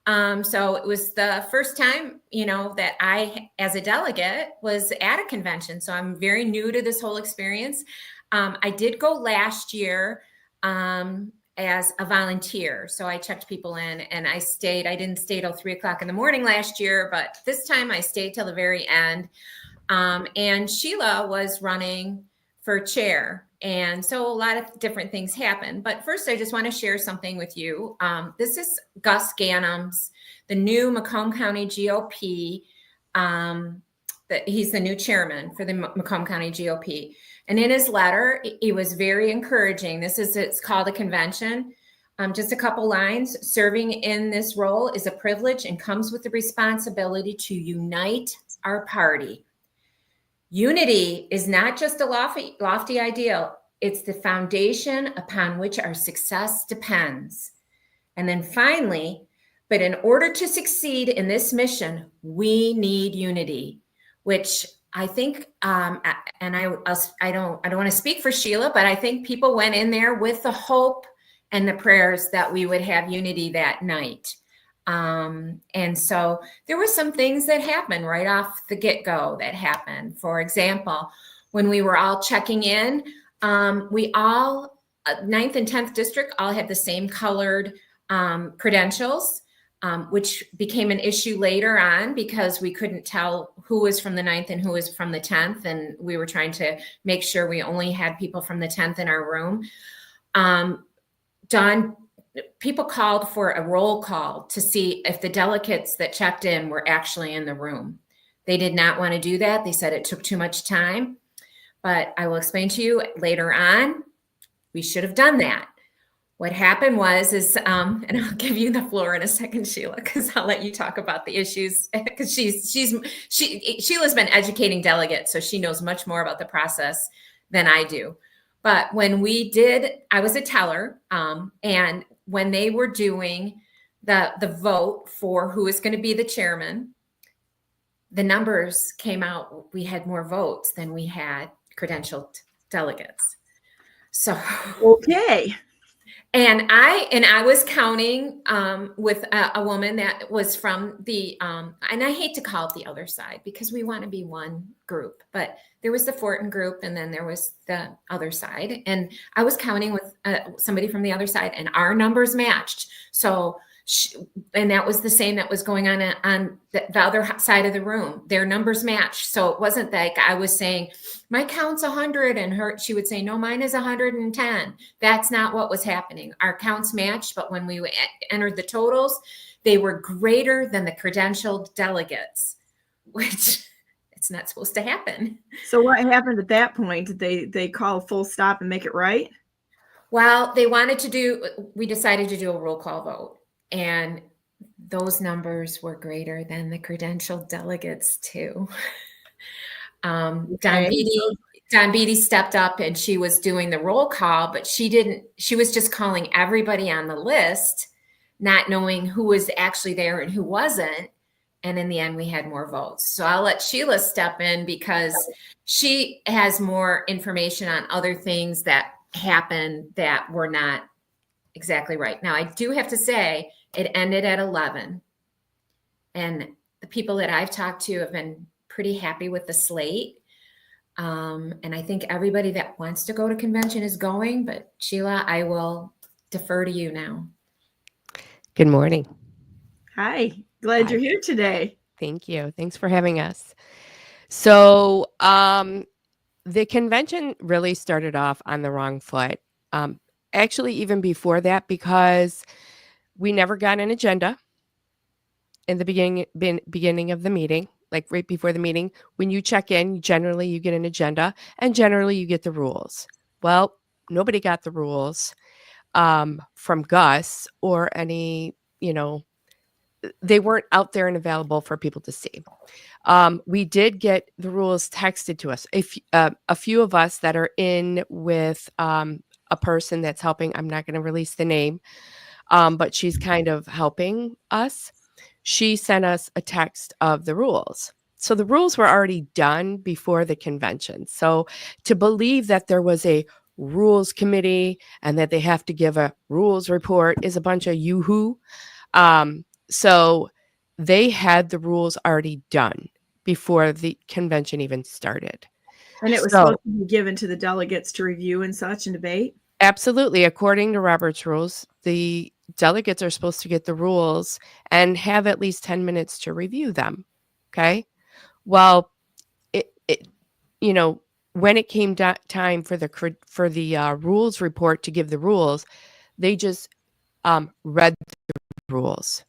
So it was the first time, that I, as a delegate, was at a convention. So I'm very new to this whole experience. I did go last year as a volunteer. So I checked people in, and I stayed. I didn't stay till 3:00 in the morning last year, but this time I stayed till the very end. And Sheila was running for chair. And so a lot of different things happened. But first, I just want to share something with you. This is Gus Ganem's, the new Macomb County GOP. He's the new chairman for the Macomb County GOP. And in his letter, he was very encouraging. It's called a convention. Just a couple lines. Serving in this role is a privilege and comes with the responsibility to unite our party. Unity is not just a lofty ideal. It's the foundation upon which our success depends. And then finally, but in order to succeed in this mission, we need unity, which I think, and I don't want to speak for Sheila, but I think people went in there with the hope and the prayers that we would have unity that night. And so there were some things that happened right off the get-go that happened. For example, when we were all checking in, we all, 9th and 10th district all had the same colored credentials, which became an issue later on because we couldn't tell who was from the 9th and who was from the 10th. And we were trying to make sure we only had people from the 10th in our room. People called for a roll call to see if the delegates that checked in were actually in the room. They did not want to do that. They said it took too much time, but I will explain to you later on, we should have done that. What happened was, and I'll give you the floor in a second, Sheila, because I'll let you talk about the issues, because Sheila's been educating delegates, so she knows much more about the process than I do. But when we did, I was a teller, and when they were doing the vote for who is going to be the chairman, the numbers came out. We had more votes than we had credentialed delegates. So Okay. And I was counting with a woman that was from the, and I hate to call it the other side because we want to be one group, but there was the Fortin group and then there was the other side. And I was counting with somebody from the other side and our numbers matched. So, and that was the same that was going on the other side of the room. Their numbers matched. So it wasn't like I was saying, my count's 100 and she would say, no, mine is 110. That's not what was happening. Our counts matched, but when we entered the totals, they were greater than the credentialed delegates, which it's not supposed to happen. So what happened at that point? Did they call a full stop and make it right? Well, we decided to do a roll call vote. And those numbers were greater than the credentialed delegates too. Don Beatty stepped up and she was doing the roll call, but she was just calling everybody on the list, not knowing who was actually there and who wasn't. And in the end, we had more votes. So I'll let Sheila step in because she has more information on other things that happened that were not exactly right. Now, I do have to say it ended at 11. And the people that I've talked to have been pretty happy with the slate. And I think everybody that wants to go to convention is going. But Sheila, I will defer to you now. Good morning. Hi. Glad you're here today. Thank you. Thanks for having us. So the convention really started off on the wrong foot. Actually, even before that, because we never got an agenda in the beginning of the meeting, like right before the meeting. When you check in, generally you get an agenda and generally you get the rules. Well, nobody got the rules from Gus or any, they weren't out there and available for people to see. We did get the rules texted to us. If a few of us that are in with a person that's helping, I'm not going to release the name, but she's kind of helping us. She sent us a text of the rules. So the rules were already done before the convention. So to believe that there was a rules committee and that they have to give a rules report is a bunch of yoo-hoo. So they had the rules already done before the convention even started. And it was supposed to be given to the delegates to review and such and debate? Absolutely. According to Robert's rules, the delegates are supposed to get the rules and have at least 10 minutes to review them. Okay. Well, when it came time for the rules report to give the rules, they just read the rules,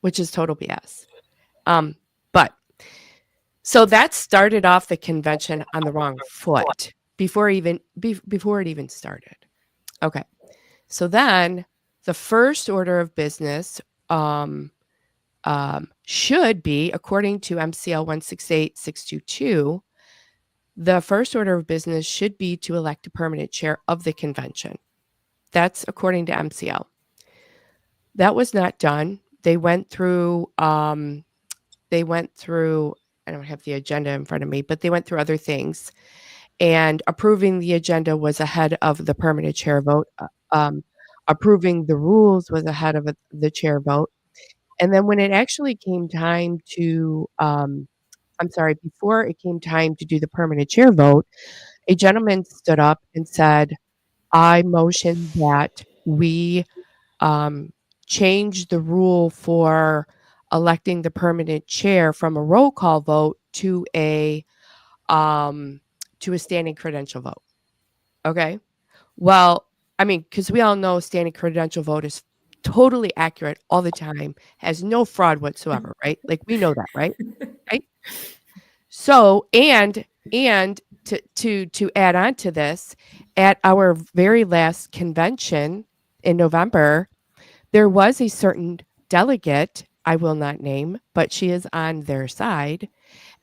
which is total BS. So that started off the convention on the wrong foot before it even started. Okay. So then the first order of business should be, according to MCL 168622, the first order of business should be to elect a permanent chair of the convention. That's according to MCL. That was not done. They went through, I don't have the agenda in front of me, but they went through other things. And approving the agenda was ahead of the permanent chair vote. Approving the rules was ahead of the chair vote. And then when it actually came time to, before it came time to do the permanent chair vote, a gentleman stood up and said, I motion that we change the rule for electing the permanent chair from a roll call vote to a standing credential vote. Okay. Well, I mean, because we all know standing credential vote is totally accurate all the time, has no fraud whatsoever, right? Like we know that, right? Right. So, and to add on to this, at our very last convention in November, there was a certain delegate, I will not name, but she is on their side,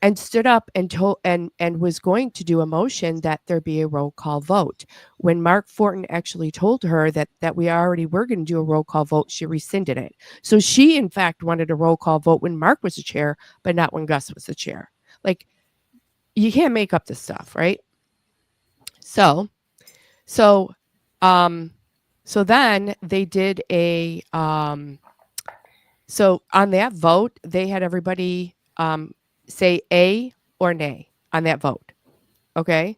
and stood up and told and was going to do a motion that there be a roll call vote. When Mark Fortin actually told her that we already were going to do a roll call vote, she rescinded it. So she, in fact, wanted a roll call vote when Mark was the chair, but not when Gus was the chair. Like, you can't make up this stuff, right? So then they did a so on that vote, they had everybody say A or nay on that vote. Okay.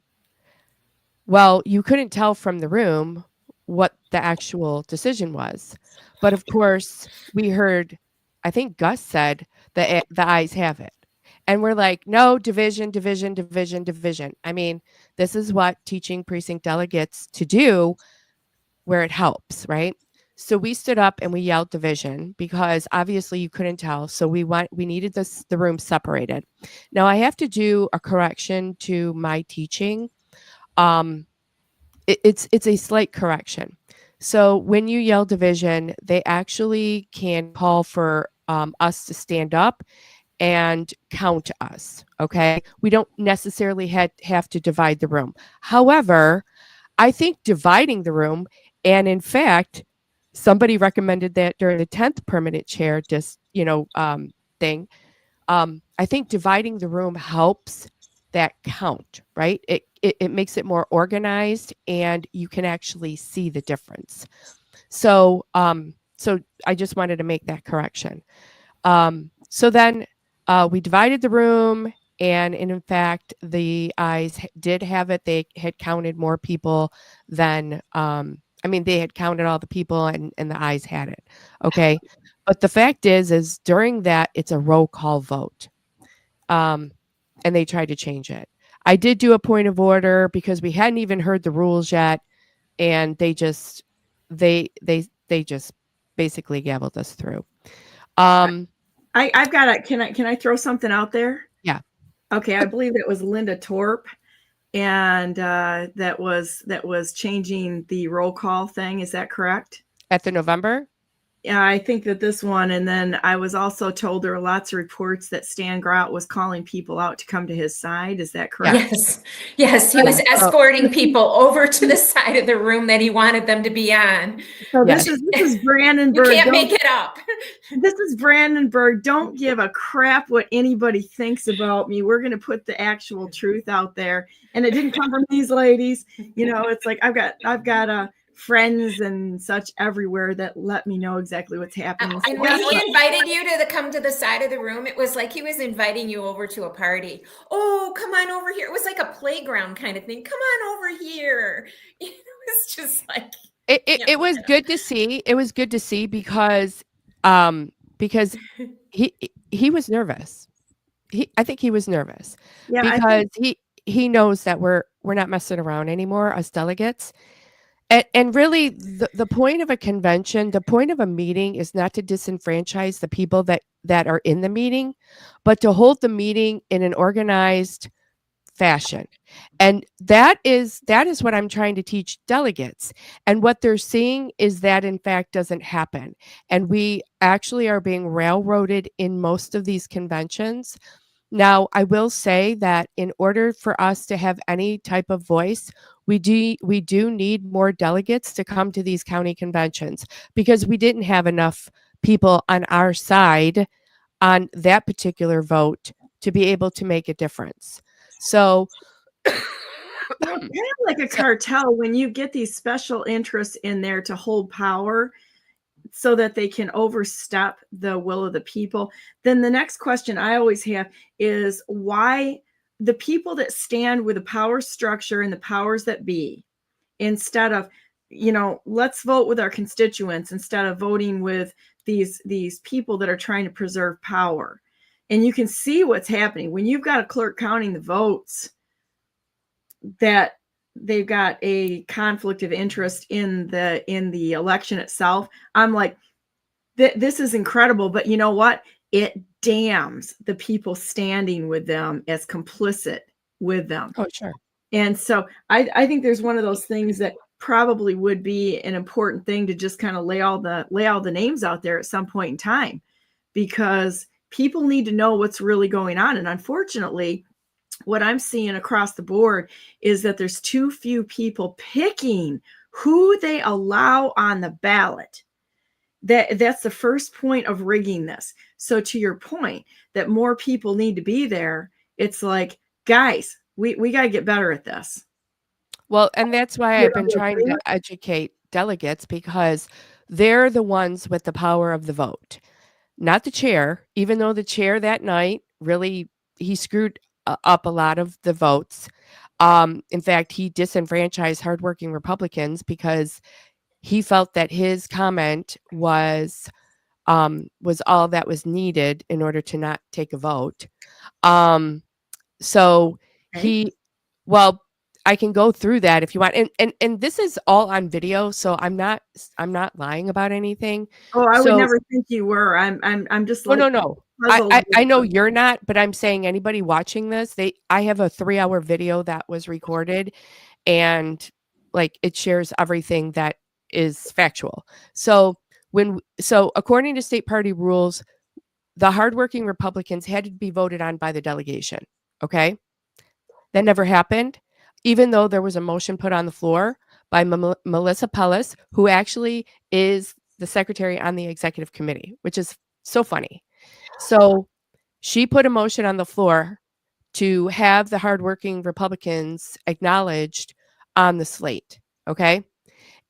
Well, you couldn't tell from the room what the actual decision was. But of course, we heard, I think Gus said that the ayes have it. And we're like, no, division, division, division, division. I mean, this is what teaching precinct delegates to do where it helps, right? So we stood up and we yelled division because obviously you couldn't tell. So we needed the room separated. Now I have to do a correction to my teaching. It's a slight correction. So when you yell division, they actually can call for us to stand up and count us. Okay. We don't necessarily have to divide the room. However, I think dividing the room, and in fact, somebody recommended that during the 10th permanent chair thing. I think dividing the room helps that count, right? It makes it more organized and you can actually see the difference. So I just wanted to make that correction. So then we divided the room, and in fact, the ayes did have it. They had counted more people than, they had counted all the people and the ayes had it. Okay. But the fact is during that, it's a roll call vote. And they tried to change it. I did do a point of order because we hadn't even heard the rules yet. And they just basically gavelled us through. I've got can I throw something out there? Yeah. Okay. I believe it was Linda Torp, and that was changing the roll call thing. Is that correct? At the November? Yeah, I think that this one, and then I was also told there were lots of reports that Stan Grout was calling people out to come to his side. Is that correct? Yes, he was escorting people over to the side of the room that he wanted them to be on. So this is Brandenburg. You can't make it up. This is Brandenburg. Don't give a crap what anybody thinks about me. We're going to put the actual truth out there, and it didn't come from these ladies. It's like I've got friends and such everywhere that let me know exactly what's happening. And when he invited you to come to the side of the room, it was like he was inviting you over to a party. Oh, come on over here. It was like a playground kind of thing. Come on over here. It was just like it was good to see. It was good to see because he was nervous. I think he was nervous because he knows that we're not messing around anymore, us delegates. And really, the point of a convention, the point of a meeting is not to disenfranchise the people that are in the meeting, but to hold the meeting in an organized fashion. And that is what I'm trying to teach delegates. And what they're seeing is that, in fact, doesn't happen. And we actually are being railroaded in most of these conventions. Now, I will say that in order for us to have any type of voice, we do need more delegates to come to these county conventions because we didn't have enough people on our side on that particular vote to be able to make a difference. So kind of like a cartel when you get these special interests in there to hold power. so that they can overstep the will of the people, then the next question I always have is why the people that stand with the power structure and the powers that be, instead of, let's vote with our constituents instead of voting with these people that are trying to preserve power. And you can see what's happening when you've got a clerk counting the votes, that they've got a conflict of interest in the election itself. I'm like, this is incredible, but you know what? It damns the people standing with them as complicit with them. Oh, sure. And so I think there's one of those things that probably would be an important thing to just kind of lay all the names out there at some point in time, because people need to know what's really going on. And unfortunately, what I'm seeing across the board is that there's too few people picking who they allow on the ballot. That's the first point of rigging this. So to your point that more people need to be there, it's like, guys, we got to get better at this. Well, and that's why I've been trying to educate delegates, because they're the ones with the power of the vote, not the chair, even though the chair that night really, he screwed up a lot of the votes. In fact, he disenfranchised hardworking Republicans because he felt that his comment was all that was needed in order to not take a vote. So Okay. well, I can go through that if you want. And this is all on video, so I'm not lying about anything. Oh, I would So- never think you were. I'm just Oh, like, no. puzzled I know with- you're not, but I'm saying anybody watching this, I have a 3-hour video that was recorded, and like it shares everything that is factual. So according to state party rules, the hardworking Republicans had to be voted on by the delegation. Okay. That never happened, even though there was a motion put on the floor by Melissa Pellis, who actually is the secretary on the executive committee, which is so funny. So she put a motion on the floor to have the hardworking Republicans acknowledged on the slate. Okay.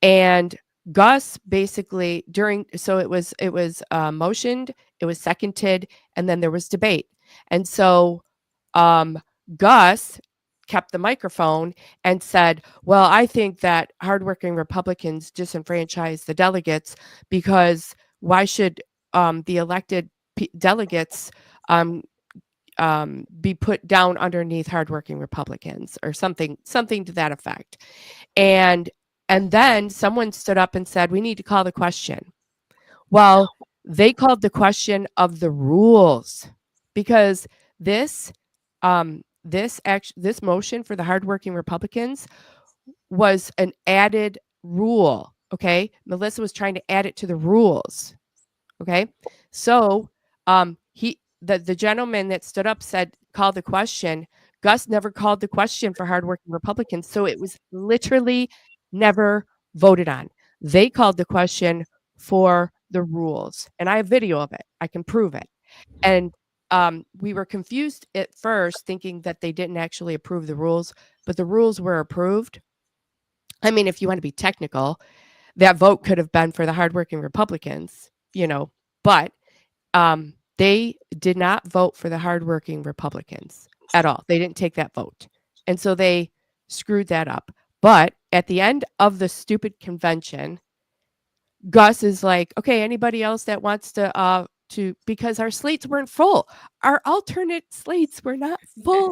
And Gus basically it was motioned, it was seconded, and then there was debate. And so Gus kept the microphone and said, well, I think that hardworking Republicans disenfranchise the delegates, because why should the elected delegates be put down underneath hardworking Republicans, or something to that effect. And then someone stood up and said, we need to call the question. Well, they called the question of the rules, because this motion for the hardworking Republicans was an added rule. Okay. Melissa was trying to add it to the rules. Okay. So the gentleman that stood up said, call the question. Gus never called the question for hardworking Republicans. So it was literally never voted on. They called the question for the rules. And I have video of it. I can prove it. And we were confused at first, thinking that they didn't actually approve the rules, but the rules were approved. I mean, if you want to be technical, that vote could have been for the hardworking Republicans, but they did not vote for the hardworking Republicans at all. They didn't take that vote. And so they screwed that up. But at the end of the stupid convention, Gus is like, okay, anybody else that wants to because our slates weren't full. Our alternate slates were not full.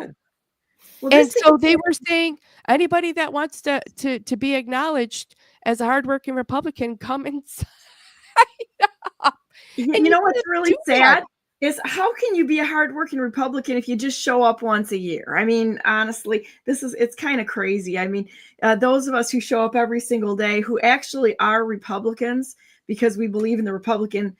Well, And so they were saying, anybody that wants to be acknowledged as a hardworking Republican, come and sign up. You know what's really sad is, how can you be a hardworking Republican if you just show up once a year? I mean, honestly, it's kind of crazy. I mean, those of us who show up every single day, who actually are Republicans because we believe in the Republican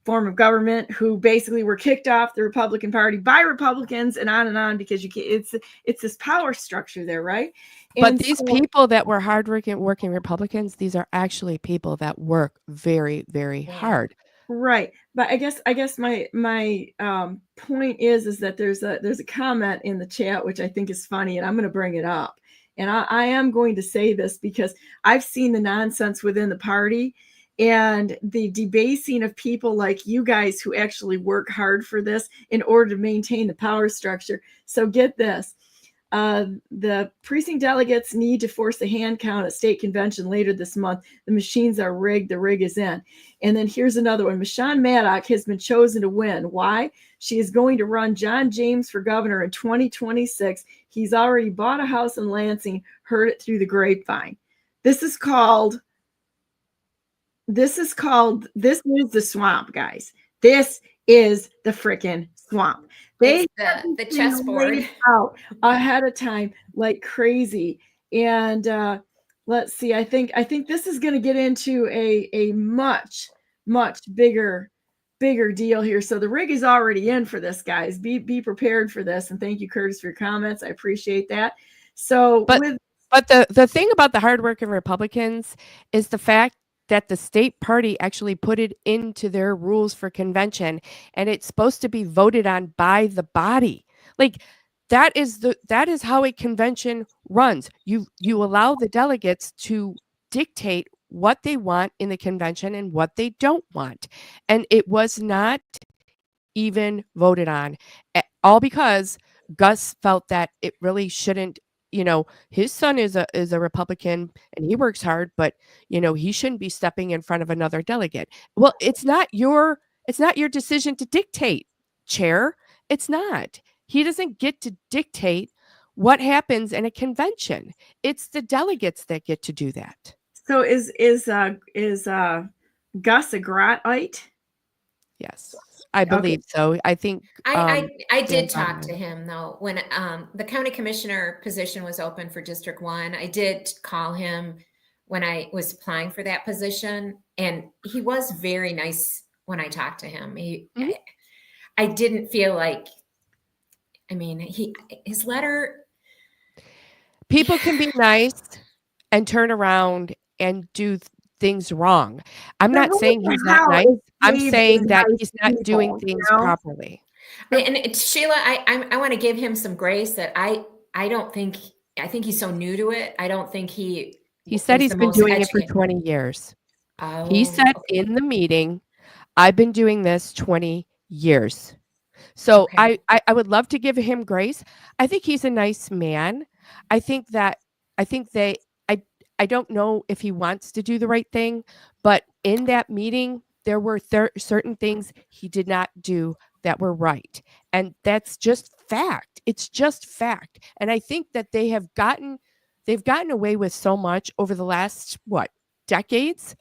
form of government, who basically were kicked off the Republican Party by Republicans, and on, because it's this power structure there, right? But these people that were working Republicans, these are actually people that work very, very hard. Right. But I guess my point is that there's a comment in the chat which I think is funny, and I'm going to bring it up. And I am going to say this because I've seen the nonsense within the party, and the debasing of people like you guys who actually work hard for this in order to maintain the power structure. So get this. The precinct delegates need to force a hand count at state convention later this month. The machines are rigged. The rig is in. And then here's another one. Michonne Maddock has been chosen to win. Why? She is going to run John James for governor in 2026. He's already bought a house in Lansing, heard it through the grapevine. This is the swamp, guys. This is the freaking swamp. They the chessboard out ahead of time like crazy. And let's see. I think this is going to get into a much bigger deal here. So the rig is already in for this, guys. Be prepared for this. And thank you, Curtis, for your comments. I appreciate that. So, but the thing about the hardworking Republicans is the fact that the state party actually put it into their rules for convention, and it's supposed to be voted on by the body. Like that is how a convention runs. You allow the delegates to dictate what they want in the convention and what they don't want. And it was not even voted on, all because Gus felt that it really shouldn't. His son is a Republican and he works hard, but he shouldn't be stepping in front of another delegate. Well, it's not your decision to dictate, Chair. It's not. He doesn't get to dictate what happens in a convention. It's the delegates that get to do that. So is Gus a Grotite? Yes. I believe so. I think I did talk to him though when the county commissioner position was open for District 1. I did call him when I was applying for that position, and he was very nice when I talked to him. I didn't feel like, his letter. People can be nice and turn around and do things wrong. I'm not saying he's not nice. I'm saying that he's not doing things properly. And Sheila, I want to give him some grace that I think he's so new to it. I don't think he said he's been doing it for 20 years. Oh, he said in the meeting, I've been doing this 20 years. So okay. I would love to give him grace. I think he's a nice man. I don't know if he wants to do the right thing, but in that meeting, there were certain things he did not do that were right. And that's just fact. It's just fact. And I think that they've gotten away with so much over the last, decades?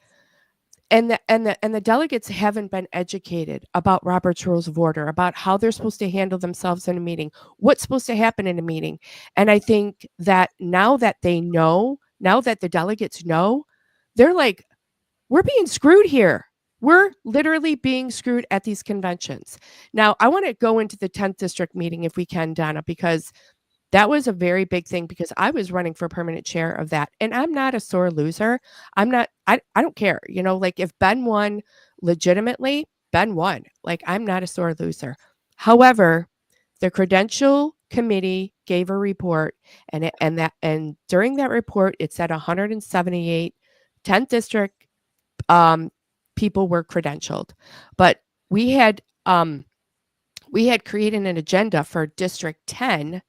And the delegates haven't been educated about Robert's Rules of Order, about how they're supposed to handle themselves in a meeting, what's supposed to happen in a meeting. And I think that now that they know, now that the delegates know, they're like, we're being screwed here. We're literally being screwed at these conventions. Now, I want to go into the 10th district meeting if we can, Donna, because that was a very big thing, because I was running for permanent chair of that. And I'm not a sore loser. I don't care. If Ben won legitimately, Ben won. I'm not a sore loser. However, the credential committee gave a report, and during that report, it said 178 10th district people were credentialed, but we had created an agenda for District 10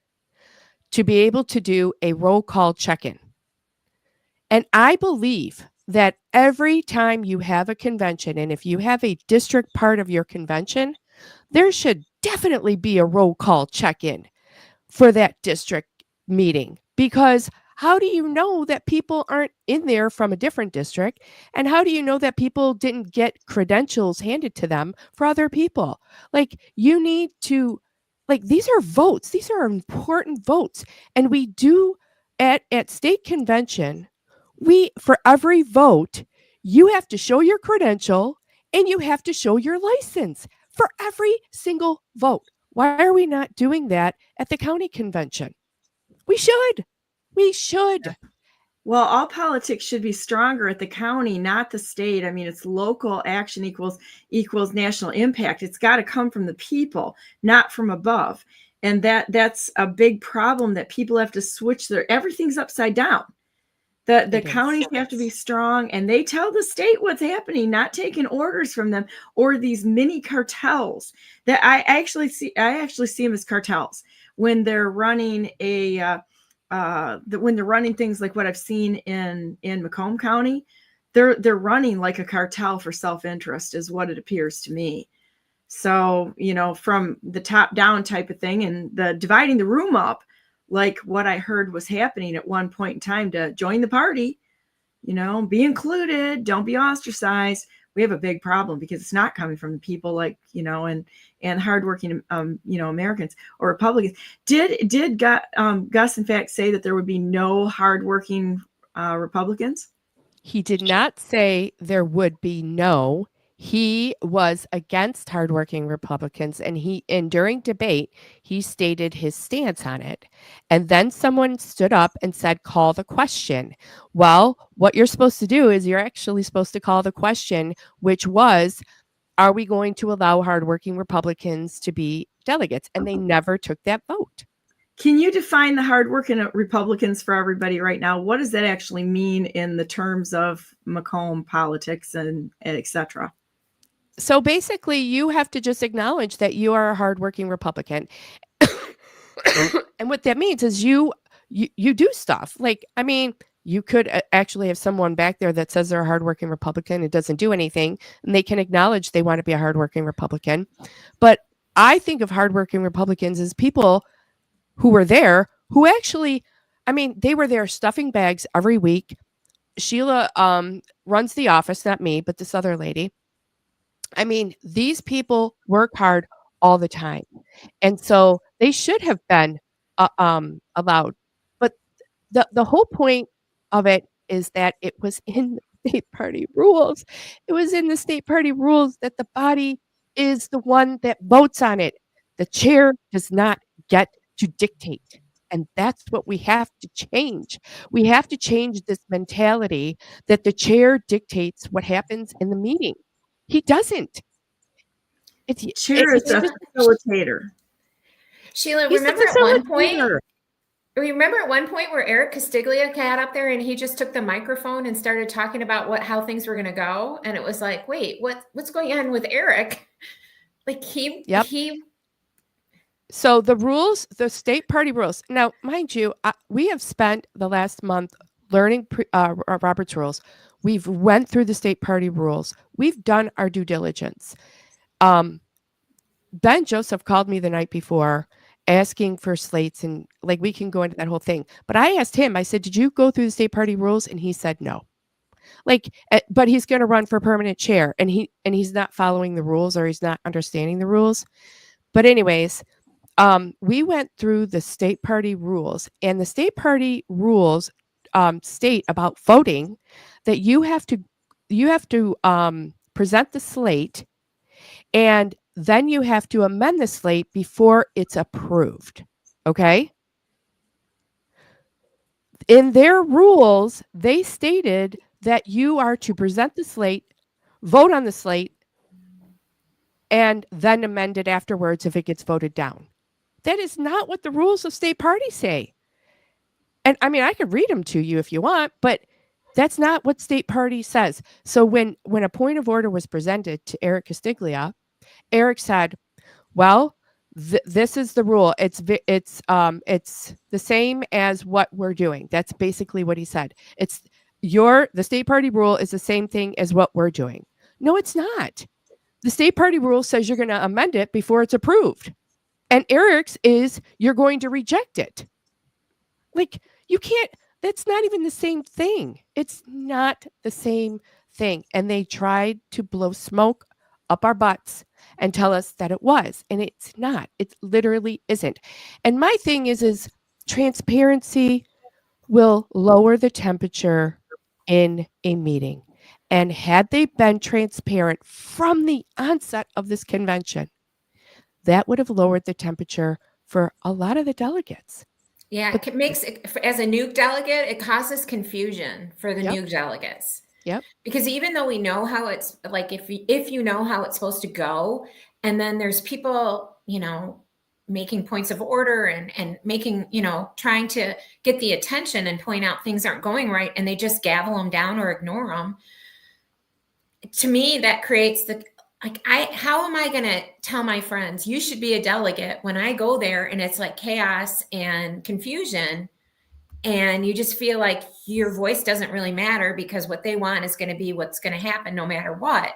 to be able to do a roll call check-in. And I believe that every time you have a convention, and if you have a district part of your convention, there should definitely be a roll call check-in for that district meeting, because how do you know that people aren't in there from a different district? And how do you know that people didn't get credentials handed to them for other people? You need to, these are votes. These are important votes. And we do at state convention, for every vote, you have to show your credential and you have to show your license for every single vote. Why are we not doing that at the county convention? We should. Well, all politics should be stronger at the county, not the state. It's local action equals national impact. It's got to come from the people, not from above. And that's a big problem, that people have to switch everything's upside down. The counties have to be strong, and they tell the state what's happening, not taking orders from them or these mini cartels that I actually see them as cartels when they're running when they're running things like what I've seen in Macomb County. They're running like a cartel for self-interest is what it appears to me. So, from the top down type of thing, and the dividing the room up, like what I heard was happening at one point in time to join the party, be included, don't be ostracized. We have a big problem because it's not coming from the people like, and hardworking, Americans or Republicans. Did Gus, in fact, say that there would be no hardworking Republicans? He did not say there would be no. He was against hardworking Republicans, and during debate, he stated his stance on it. And then someone stood up and said, call the question. Well, what you're supposed to do is you're actually supposed to call the question, which was, are we going to allow hardworking Republicans to be delegates? And they never took that vote. Can you define the hardworking Republicans for everybody right now? What does that actually mean in the terms of Macomb politics and et cetera? So basically, you have to just acknowledge that you are a hardworking Republican. And what that means is you do stuff. Like, I mean, you could actually have someone back there that says they're a hardworking Republican and doesn't do anything, and they can acknowledge they want to be a hardworking Republican. But I think of hardworking Republicans as people who were there, who actually, I mean, they were there stuffing bags every week. Sheila runs the office, not me, but this other lady. I mean, these people work hard all the time. And so they should have been allowed. But the whole point of it is that it was in the state party rules. It was in the state party rules that the body is the one that votes on it. The chair does not get to dictate. And that's what we have to change. We have to change this mentality that the chair dictates what happens in the meeting. He doesn't. Chair is a facilitator. Sheila, He's remember at one point where Eric Castiglia got up there and he just took the microphone and started talking about how things were going to go, and it was like, wait, what's going on with Eric? Like he. So the rules, the state party rules. Now, mind you, we have spent the last month learning Robert's rules. We've went through the state party rules. We've done our due diligence. Ben Joseph called me the night before asking for slates, and like we can go into that whole thing. But I asked him, I said, did you go through the state party rules? And he said no. But he's going to run for permanent chair, and he's not following the rules, or he's not understanding the rules. But anyways, we went through the state party rules, and the state party rules state about voting that you have to present the slate, and then you have to amend the slate before it's approved. Okay? In their rules, they stated that you are to present the slate, vote on the slate, and then amend it afterwards if it gets voted down. That is not what the rules of state party say. And I mean, I could read them to you if you want, but that's not what state party says. So when a point of order was presented to Eric Castiglia, Eric said, well, this is the rule. It's the same as what we're doing. That's basically what he said. The state party rule is the same thing as what we're doing. No, it's not. The state party rule says you're going to amend it before it's approved. And Eric's is you're going to reject it. Like, you can't, that's not even the same thing. It's not the same thing. And they tried to blow smoke up our butts and tell us that it was. And it's not. It literally isn't. And my thing is transparency will lower the temperature in a meeting. And had they been transparent from the onset of this convention, that would have lowered the temperature for a lot of the delegates. Yeah, it makes as a new delegate, it causes confusion for the new delegates. Yep. Because even though we know how it's like, if you know how it's supposed to go, and then there's people, making points of order and making, trying to get the attention and point out things aren't going right, and they just gavel them down or ignore them. To me, that creates how am I going to tell my friends you should be a delegate when I go there and it's like chaos and confusion, and you just feel like your voice doesn't really matter because what they want is going to be what's going to happen no matter what.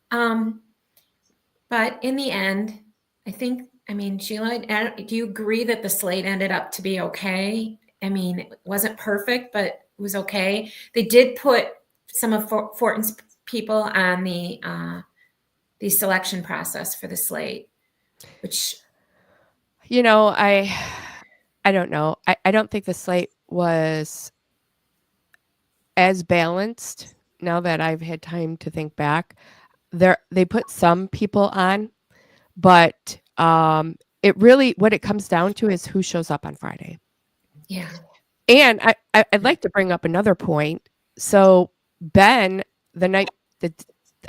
But in the end, Sheila, do you agree that the slate ended up to be okay? It wasn't perfect, but it was okay. They did put some of Fortin's people on the selection process for the slate, which, I don't know. I don't think the slate was as balanced now that I've had time to think back. They put some people on, but it really, what it comes down to is who shows up on Friday. Yeah. And I'd like to bring up another point. So Ben, I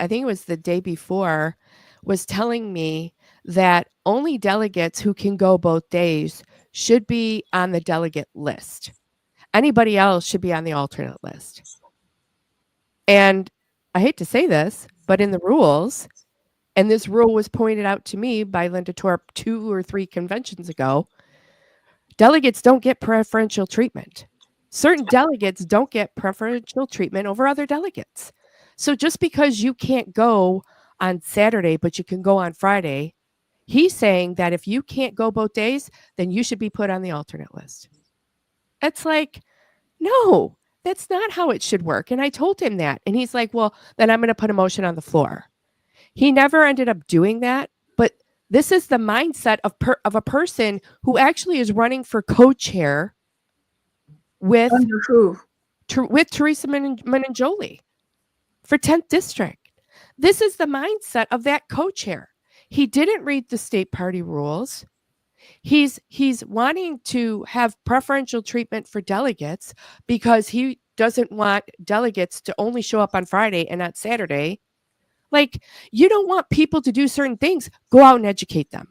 think it was the day before, was telling me that only delegates who can go both days should be on the delegate list. Anybody else should be on the alternate list. And I hate to say this, but in the rules, and this rule was pointed out to me by Linda Torp 2 or 3 conventions ago, delegates don't get preferential treatment. Certain delegates don't get preferential treatment over other delegates. So just because you can't go on Saturday, but you can go on Friday, he's saying that if you can't go both days, then you should be put on the alternate list. It's like, no, that's not how it should work. And I told him that. And he's like, well, then I'm going to put a motion on the floor. He never ended up doing that. But this is the mindset of a person who actually is running for co-chair with Under who? With Teresa Menonjoli for 10th district. This is the mindset of that co-chair. He didn't read the state party rules. He's wanting to have preferential treatment for delegates because he doesn't want delegates to only show up on Friday and not Saturday. Like, you don't want people to do certain things. Go out and educate them.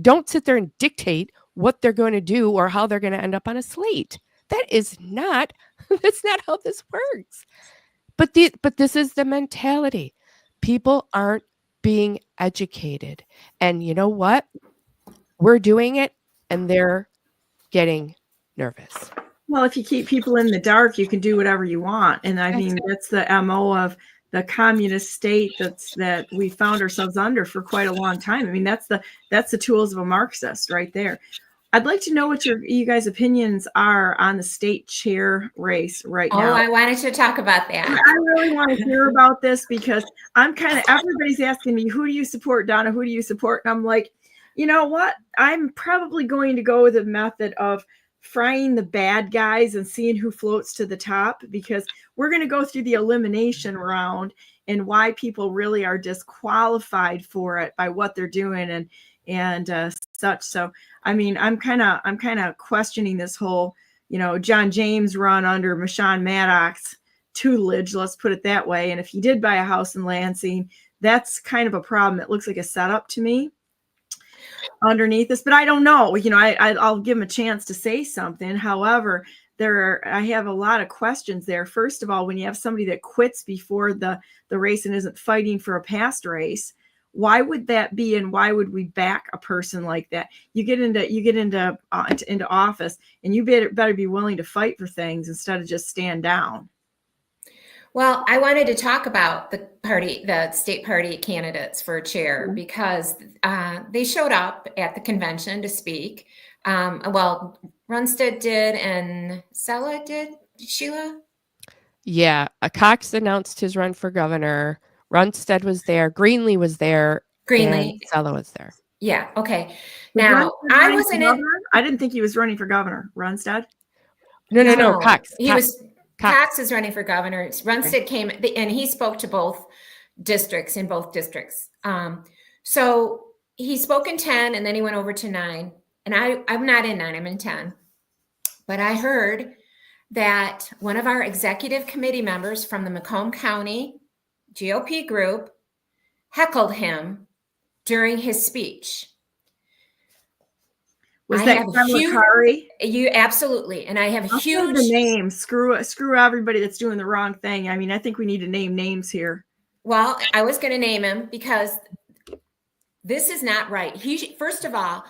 Don't sit there and dictate what they're going to do or how they're going to end up on a slate. That's not how this works. But this is the mentality. People aren't being educated. And you know what? We're doing it and they're getting nervous. Well, if you keep people in the dark, you can do whatever you want. And that's the MO of the communist state that we found ourselves under for quite a long time. That's the tools of a Marxist right there. I'd like to know what you guys' opinions are on the state chair race right now. Oh, I wanted to talk about that. I really want to hear about this because everybody's asking me, who do you support, Donna? Who do you support? And I'm like, you know what? I'm probably going to go with the method of frying the bad guys and seeing who floats to the top, because we're going to go through the elimination round and why people really are disqualified for it by what they're doing and such. So, I'm kind of questioning this whole, John James run under Michonne Maddox's tutelage, let's put it that way. And if he did buy a house in Lansing, that's kind of a problem. It looks like a setup to me underneath this, but I don't know. I'll give him a chance to say something. However, I have a lot of questions there. First of all, when you have somebody that quits before the race and isn't fighting for a past race, why would that be? And why would we back a person like that? You get into office, and you better be willing to fight for things instead of just stand down. Well, I wanted to talk about the state party candidates for chair because they showed up at the convention to speak. Runstead did, and Sella did. Sheila? Yeah, Cox announced his run for governor. Runstead was there. Greenlee was there. And Sella was there. Yeah. Okay. Now, I wasn't in. I didn't think he was running for governor. Runstead? No. Cox. Cox is running for governor. Runstead came and he spoke to both districts. So he spoke in 10 and then he went over to 9. And I'm not in 9, I'm in 10. But I heard that one of our executive committee members from the Macomb County GOP group heckled him during his speech. Was I that have a Ken huge- Lakari? You absolutely. And I have a I'll say huge the name. Screw everybody that's doing the wrong thing. I mean, I think we need to name names here. Well, I was going to name him because this is not right. First of all,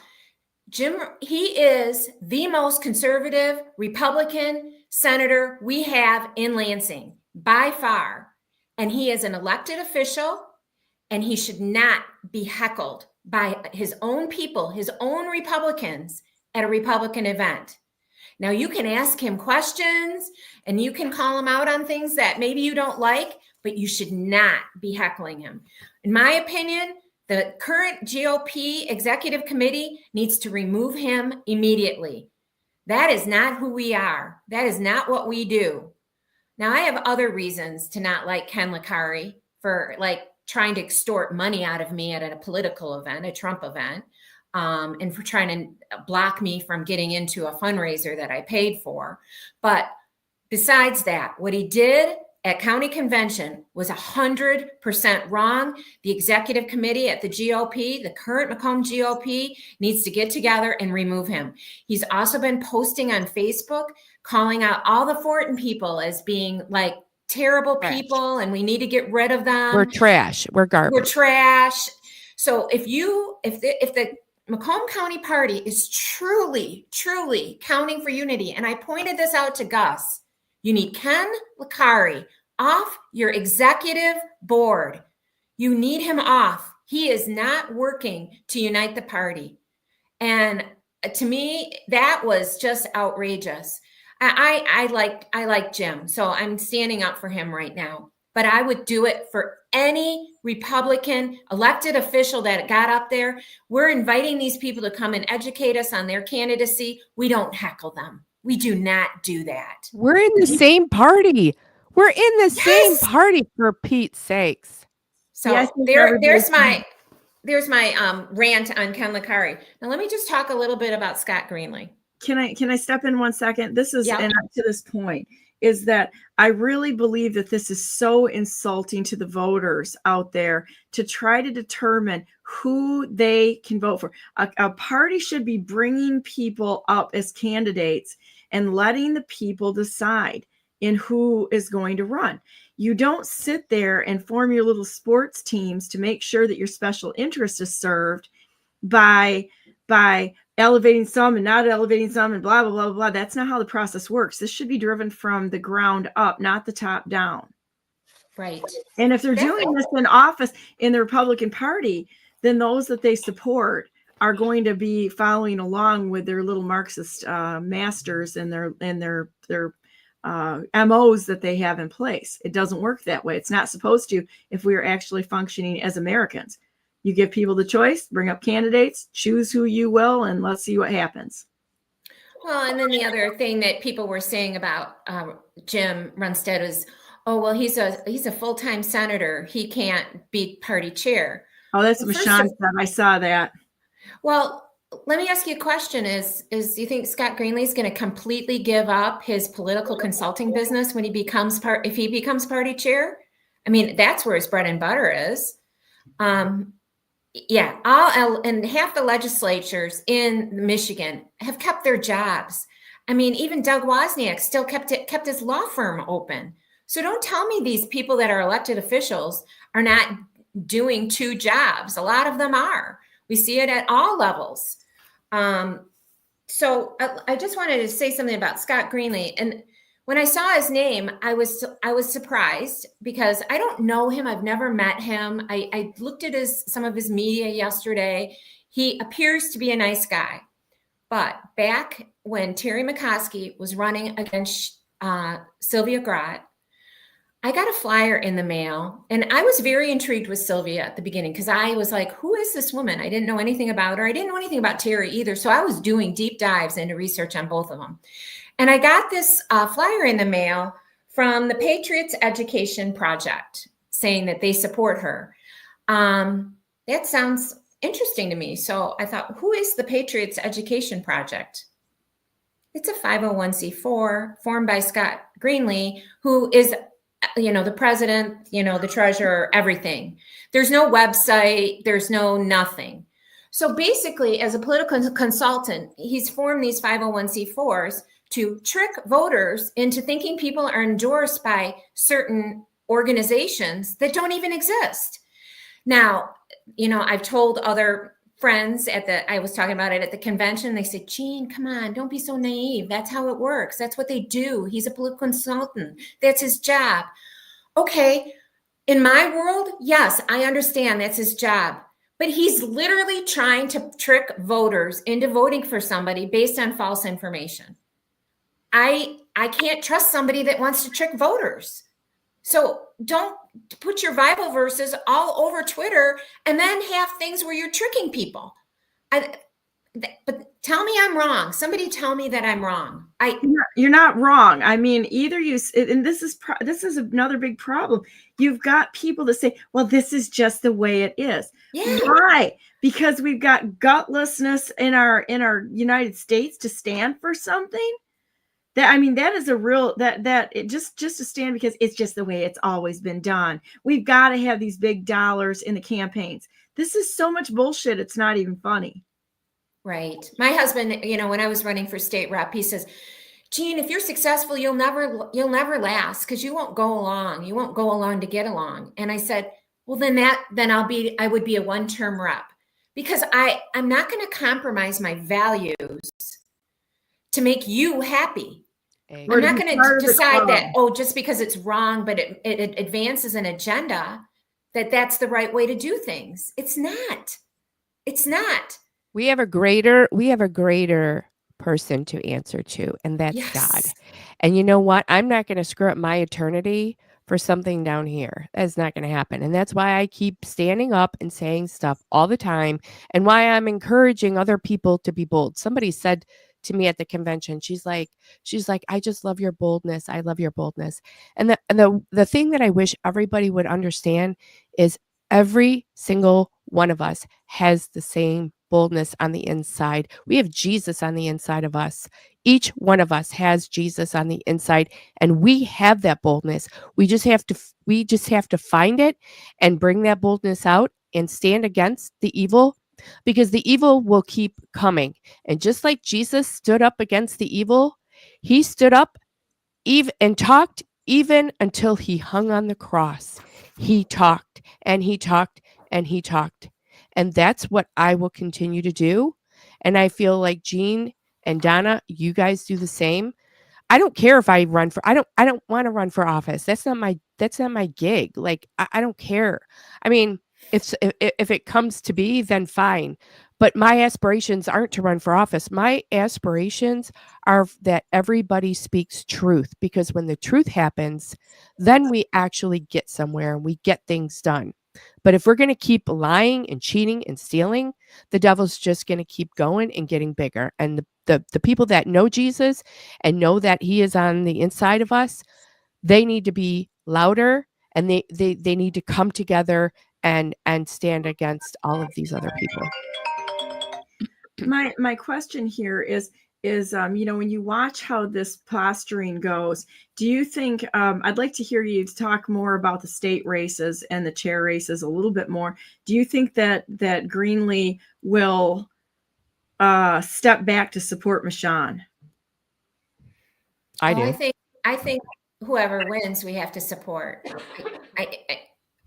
Jim, he is the most conservative Republican senator we have in Lansing by far. And he is an elected official, and he should not be heckled by his own people, his own Republicans at a Republican event. Now, you can ask him questions and you can call him out on things that maybe you don't like, but you should not be heckling him. In my opinion, the current GOP executive committee needs to remove him immediately. That is not who we are. That is not what we do. Now, I have other reasons to not like Ken Lakari for trying to extort money out of me at a political event, a Trump event, and for trying to block me from getting into a fundraiser that I paid for. But besides that, what he did at county convention was 100% wrong. The executive committee at the GOP, the current Macomb GOP, needs to get together and remove him. He's also been posting on Facebook, calling out all the Fortin people as being terrible people, and we need to get rid of them. We're trash. We're garbage. We're trash. So if the Macomb County Party is truly counting for unity, and I pointed this out to Gus, you need Ken Lakari off your executive board. You need him off. He is not working to unite the party. And to me, that was just outrageous. I like Jim, so I'm standing up for him right now. But I would do it for any Republican elected official that got up there. We're inviting these people to come and educate us on their candidacy. We don't heckle them. We do not do that. We're in the same party. We're in the same Yes. party, for Pete's sakes. So Yes, there's my rant on Ken Lakari. Now let me just talk a little bit about Scott Greenlee. Can I step in 1 second? This is, Yeah. and up to this point, is that I really believe that this is so insulting to the voters out there to try to determine who they can vote for. A party should be bringing people up as candidates and letting the people decide in who is going to run. You don't sit there and form your little sports teams to make sure that your special interest is served by elevating some and not elevating some and blah, blah, blah, blah. That's not how the process works. This should be driven from the ground up, not the top down. Right. And if they're doing this in office in the Republican Party, then those that they support are going to be following along with their little Marxist masters and their MOs that they have in place. It doesn't work that way. It's not supposed to if we are actually functioning as Americans. You give people the choice, bring up candidates, choose who you will, and let's see what happens. Well, and then the other thing that people were saying about Jim Runstead is, oh, well, he's a full-time senator. He can't be party chair. Oh, that's what Michonne said. I saw that. Well, let me ask you a question. Is do you think Scott Greenlee is going to completely give up his political consulting business when he becomes if he becomes party chair? I mean, that's where his bread and butter is. Yeah, and half the legislatures in Michigan have kept their jobs. I mean, even Doug Wozniak still kept his law firm open. So don't tell me these people that are elected officials are not doing two jobs. A lot of them are. We see it at all levels. So I just wanted to say something about Scott Greenlee. And when I saw his name, I was surprised because I don't know him. I've never met him. I looked at some of his media yesterday. He appears to be a nice guy. But back when Terry McCoskey was running against Sylvia Grott, I got a flyer in the mail, and I was very intrigued with Sylvia at the beginning because I was like, who is this woman? I didn't know anything about her. I didn't know anything about Terry either. So I was doing deep dives into research on both of them. And I got this flyer in the mail from the Patriots Education Project saying that they support her. That sounds interesting to me. So I thought, who is the Patriots Education Project? It's a 501c4 formed by Scott Greenlee, who is, the president, the treasurer, everything. There's no website. There's no nothing. So basically, as a political consultant, he's formed these 501c4s to trick voters into thinking people are endorsed by certain organizations that don't even exist. Now, I've told other friends I was talking about it at the convention. They said, Jean, come on, don't be so naive. That's how it works. That's what they do. He's a political consultant. That's his job. Okay. In my world, yes, I understand that's his job, but he's literally trying to trick voters into voting for somebody based on false information. I can't trust somebody that wants to trick voters. So don't put your Bible verses all over Twitter and then have things where you're tricking people. But tell me I'm wrong. Somebody tell me that I'm wrong. You're not wrong. I mean, either you, and this is another big problem. You've got people that say, well, this is just the way it is. Yeah. Why? Because we've got gutlessness in our United States to stand for something. That is a real just to stand because it's just the way it's always been done. We've got to have these big dollars in the campaigns. This is so much bullshit. It's not even funny. Right. My husband, when I was running for state rep, he says, Jean, if you're successful, you'll never last because you won't go along. You won't go along to get along. And I said, well, then I would be a one-term rep because I'm not going to compromise my values to make you happy. I'm not going to decide that, just because it's wrong, but it advances an agenda, that's the right way to do things. It's not. It's not. We have a greater person to answer to, and that's God. And you know what? I'm not going to screw up my eternity for something down here. That's not going to happen. And that's why I keep standing up and saying stuff all the time, and why I'm encouraging other people to be bold. Somebody said to me at the convention, she's like, I just love your boldness. I love your boldness. And the thing that I wish everybody would understand is every single one of us has the same boldness on the inside. We have Jesus on the inside of us. Each one of us has Jesus on the inside, and we have that boldness. We just have to find it and bring that boldness out and stand against the evil, because the evil will keep coming. And just like Jesus stood up against the evil, he stood up and talked even until he hung on the cross. He talked and he talked and he talked. And that's what I will continue to do. And I feel like Jean and Donna, you guys do the same. I don't care if I run for, I don't want to run for office. That's not my gig. Like, I don't care. I mean, if it comes to be, then fine. But my aspirations aren't to run for office. My aspirations are that everybody speaks truth, because when the truth happens, then we actually get somewhere and we get things done. But if we're going to keep lying and cheating and stealing, the devil's just going to keep going and getting bigger. And the people that know Jesus and know that he is on the inside of us, they need to be louder, and they need to come together and stand against all of these other people. My question here is when you watch how this posturing goes, do you think, I'd like to hear you talk more about the state races and the chair races a little bit more. Do you think that Greenlee will step back to support Macomb? I do. I think whoever wins, we have to support. I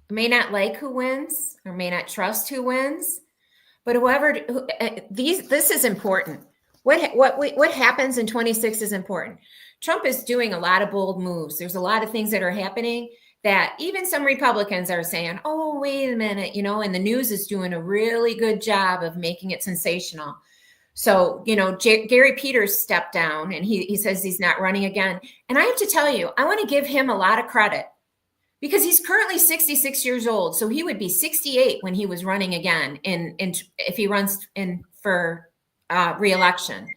may not like who wins or may not trust who wins, but this is important. What happens in 26 is important. Trump is doing a lot of bold moves. There's a lot of things that are happening that even some Republicans are saying, oh, wait a minute, and the news is doing a really good job of making it sensational. So, Gary Peters stepped down and he says he's not running again. And I have to tell you, I want to give him a lot of credit, because he's currently 66 years old. So he would be 68 when he was running again if he runs in for re-election,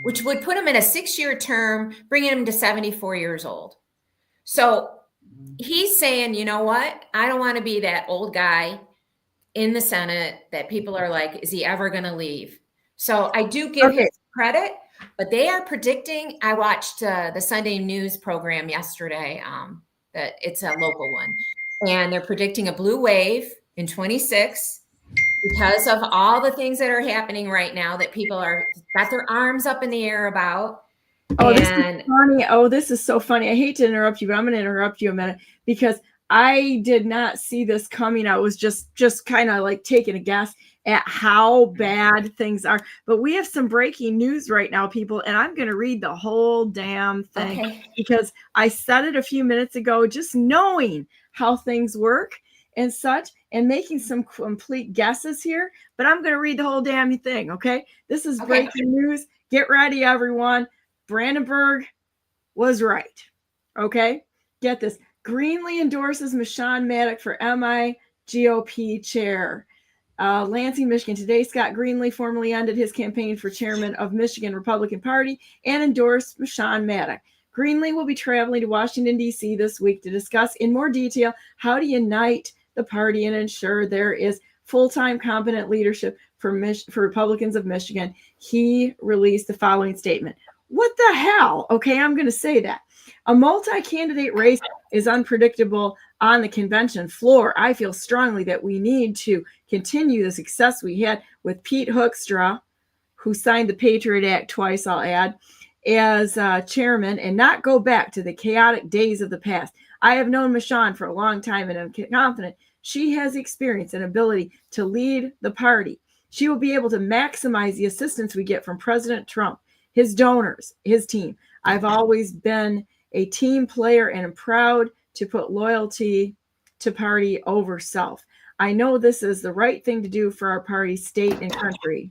which would put him in a 6-year term, bringing him to 74 years old. So he's saying, you know what? I don't want to be that old guy in the Senate that people are like, is he ever going to leave? So I do give him credit, but they are predicting. I watched the Sunday news program yesterday. That it's a local one, and they're predicting a blue wave in 26. because of all the things that are happening right now that people are got their arms up in the air about. Oh, this is funny. Oh, this is so funny. I hate to interrupt you, but I'm going to interrupt you a minute because I did not see this coming. I was just kind of like taking a guess at how bad things are. But we have some breaking news right now, people, and I'm going to read the whole damn thing because I said it a few minutes ago, just knowing how things work and such, and making some complete guesses here. But I'm going to read the whole damn thing, okay? This is breaking news. Get ready, everyone. Brandenburg was right. Okay? Get this. Greenlee endorses Michon Maddock for MI GOP chair. Lansing, Michigan. Today, Scott Greenlee formally ended his campaign for chairman of Michigan Republican Party and endorsed Michon Maddock. Greenlee will be traveling to Washington, D.C. this week to discuss in more detail how to unite the party and ensure there is full-time competent leadership for Republicans of Michigan. He released the following statement. What the hell? Okay, I'm going to say that. A multi-candidate race is unpredictable on the convention floor. I feel strongly that we need to continue the success we had with Pete Hoekstra, who signed the Patriot Act twice, I'll add, as chairman, and not go back to the chaotic days of the past. I have known Michon for a long time, and I'm confident she has experience and ability to lead the party. She will be able to maximize the assistance we get from President Trump, his donors, his team. I've always been a team player and am proud to put loyalty to party over self. I know this is the right thing to do for our party, state, and country.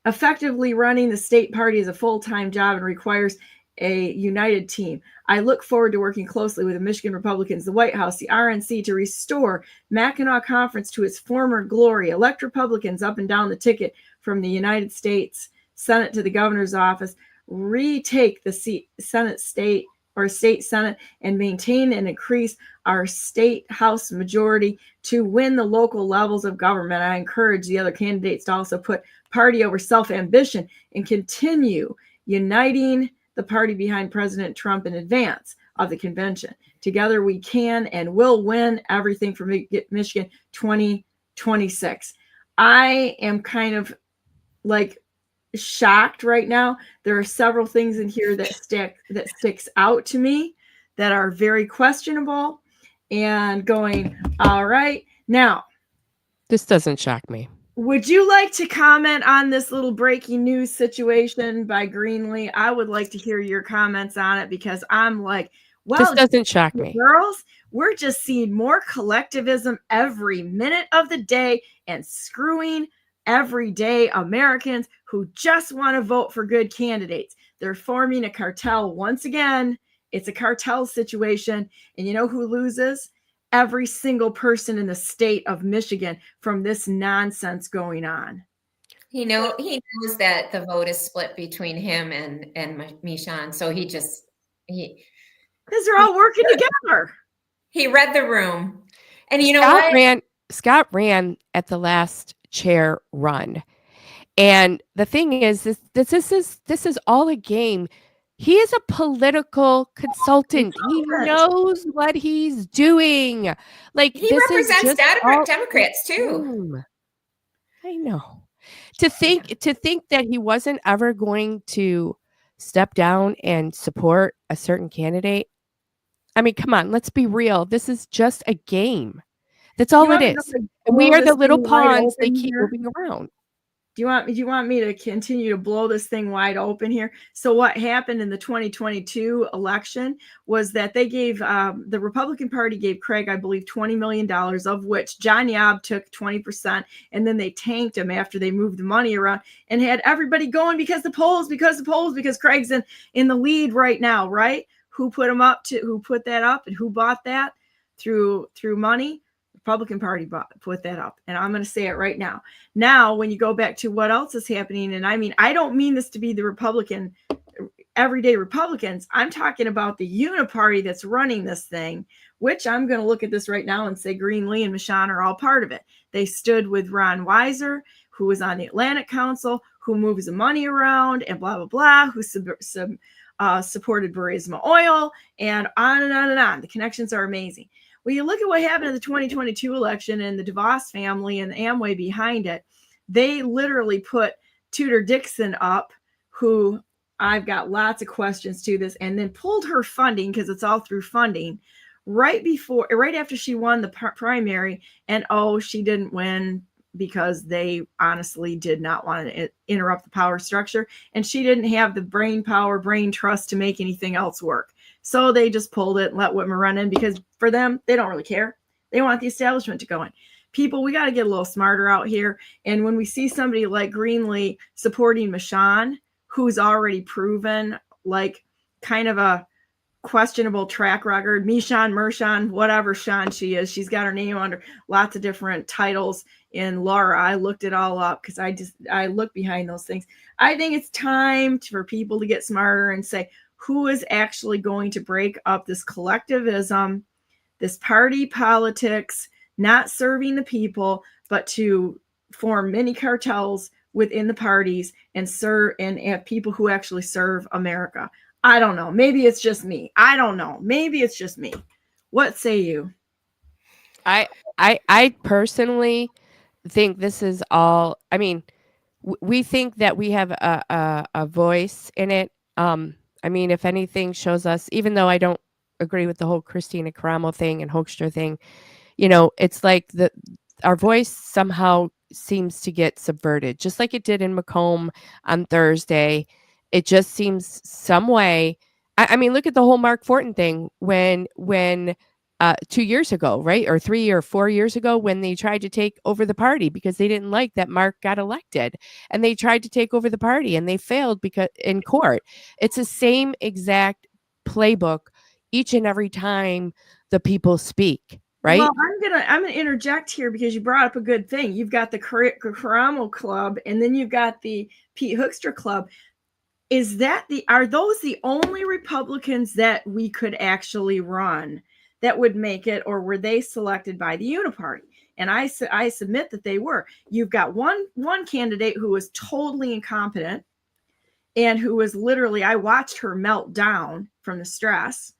Effectively running the state party is a full-time job and requires a united team. I look forward to working closely with the Michigan Republicans, the White House, the RNC to restore Mackinac Conference to its former glory, elect Republicans up and down the ticket from the United States Senate to the governor's office, retake the Senate state Senate, and maintain and increase our state House majority to win the local levels of government. I encourage the other candidates to also put party over self-ambition and continue uniting the party behind President Trump in advance of the convention. Together we can and will win everything for Michigan 2026. I am kind of like shocked right now. There are several things in here that sticks out to me that are very questionable, and going, all right. Now, this doesn't shock me. Would you like to comment on this little breaking news situation by Greenlee? I would like to hear your comments on it because I'm like, well, this doesn't shock me. Girls, we're just seeing more collectivism every minute of the day and screwing everyday Americans who just want to vote for good candidates. They're forming a cartel once again. It's a cartel situation. And you know who loses? Every single person in the state of Michigan from this nonsense going on. He knows that the vote is split between him and Michon. So because they're all working together. He read the room. And you know Scott ran at the last chair run. And the thing is, this is all a game. He is a political consultant. He knows what he's doing. Like, he represents Democrats too. I know. To think that he wasn't ever going to step down and support a certain candidate. I mean, come on, let's be real. This is just a game. That's all it is. We are the little pawns they keep moving around. Do you want me to continue to blow this thing wide open here? So what happened in the 2022 election was that they gave the Republican Party gave Craig, I believe, $20 million, of which John Yob took 20%, and then they tanked him after they moved the money around and had everybody going because Craig's in the lead right now, right? Who put that up and who bought that through money? Republican Party put that up. And I'm going to say it right now. Now, when you go back to what else is happening, and I mean, I don't mean this to be the everyday Republicans. I'm talking about the uniparty that's running this thing, which I'm going to look at this right now and say Greenlee and Michon are all part of it. They stood with Ron Weiser, who was on the Atlantic Council, who moves the money around and blah, blah, blah, who supported Burisma Oil, and on and on and on. The connections are amazing. Well, you look at what happened in the 2022 election and the DeVos family and Amway behind it. They literally put Tudor Dixon up, who I've got lots of questions to this, and then pulled her funding, because it's all through funding, right after she won the primary. And she didn't win because they honestly did not want to interrupt the power structure, and she didn't have the brain trust to make anything else work. So they just pulled it and let Whitmer run in, because for them, they don't really care. They want the establishment to go in. People, we got to get a little smarter out here. And when we see somebody like Greenlee supporting Michon, who's already proven like kind of a questionable track record, Mershon, whatever Sean she is, she's got her name under lots of different titles in Laura. I looked it all up because I look behind those things. I think it's time for people to get smarter and say, who is actually going to break up this collectivism, this party politics, not serving the people, but to form mini cartels within the parties and serve and have people who actually serve America. I don't know. Maybe it's just me. I don't know. Maybe it's just me. What say you? I personally think this is all. I mean, we think that we have a voice in it. I mean, if anything shows us, even though I don't agree with the whole Christina Caramo thing and Hoekstra thing, it's like our voice somehow seems to get subverted, just like it did in Macomb on Thursday. It just seems some way. I mean, look at the whole Mark Fortin thing when 2 years ago, right? Or 3 or 4 years ago, when they tried to take over the party because they didn't like that Mark got elected, and they tried to take over the party and they failed because in court. It's the same exact playbook each and every time the people speak, right? Well, I'm gonna interject here because you brought up a good thing. You've got the Caramo Club, and then you've got the Pete Hoekstra Club. Are those the only Republicans that we could actually run that would make it, or were they selected by the Uniparty? And I submit that they were. You've got one candidate who was totally incompetent and who was literally, I watched her melt down from the stress,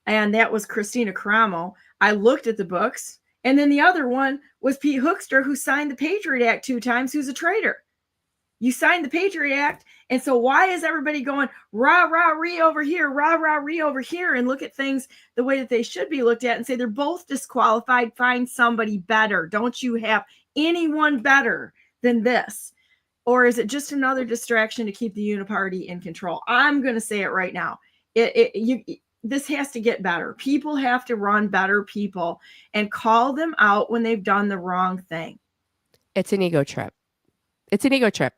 and that was Christina Caramo. I looked at the books, and then the other one was Pete Hoekstra, who signed the Patriot Act 2 times, who's a traitor. You signed the Patriot Act, and so why is everybody going rah, rah, ree over here, rah, rah, ree over here, and look at things the way that they should be looked at and say they're both disqualified, find somebody better. Don't you have anyone better than this? Or is it just another distraction to keep the Uniparty in control? I'm going to say it right now. This has to get better. People have to run better people and call them out when they've done the wrong thing. It's an ego trip. It's an ego trip.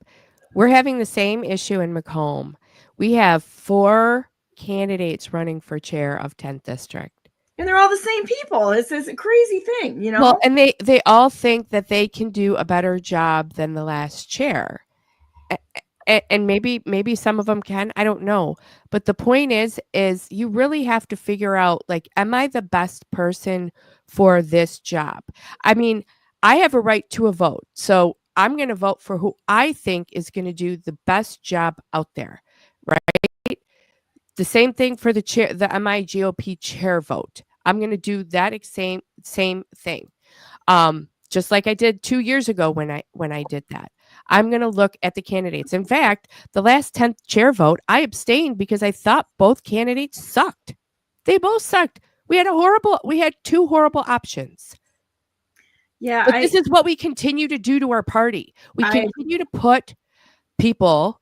We're having the same issue in Macomb. We have 4 candidates running for chair of 10th district. And they're all the same people. It's a crazy thing, Well, and they all think that they can do a better job than the last chair. And maybe some of them can, I don't know. But the point is you really have to figure out, like, am I the best person for this job? I mean, I have a right to a vote. So I'm going to vote for who I think is going to do the best job out there, right? The same thing for the chair, the MI GOP chair vote. I'm going to do that same thing. Just like I did 2 years ago when I did that. I'm going to look at the candidates. In fact, the last 10th chair vote, I abstained because I thought both candidates sucked. They both sucked. We had 2 horrible options. Yeah, but this is what we continue to do to our party. We continue to put people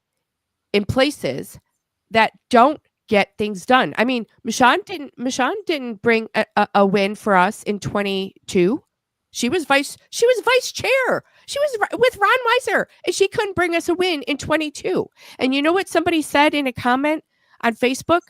in places that don't get things done. I mean, Michon didn't bring a win for us in 22. She was vice chair. She was with Ron Weiser, and she couldn't bring us a win in 22. And you know what somebody said in a comment on Facebook?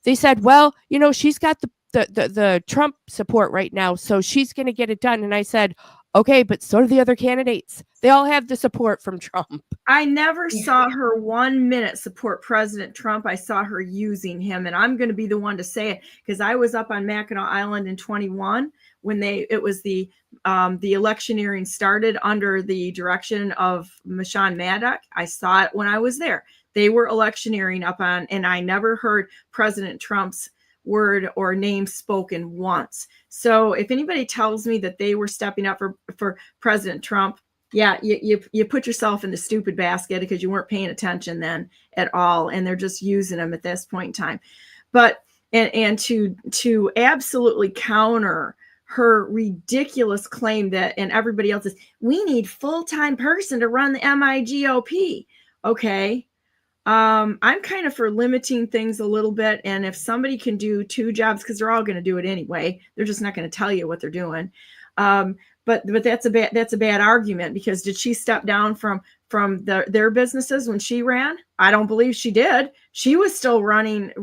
They said, well, she's got the Trump support right now, so she's going to get it done. And I said, okay, but so do the other candidates. They all have the support from Trump. I never saw her 1 minute support President Trump. I saw her using him, and I'm going to be the one to say it because I was up on Mackinac Island in 21 when it was the electioneering started under the direction of Michon Maddock. I saw it when I was there. They were electioneering up on, and I never heard President Trump's word or name spoken once. So if anybody tells me that they were stepping up for President Trump, yeah, you put yourself in the stupid basket because you weren't paying attention then at all, and they're just using them at this point in time. But and to absolutely counter her ridiculous claim that, and everybody else's, we need full-time person to run the MIGOP. Okay. I'm kind of for limiting things a little bit. And if somebody can do 2 jobs, because they're all going to do it anyway, they're just not going to tell you what they're doing. But that's a bad argument, because did she step down from their businesses when she ran? I don't believe she did. She was still running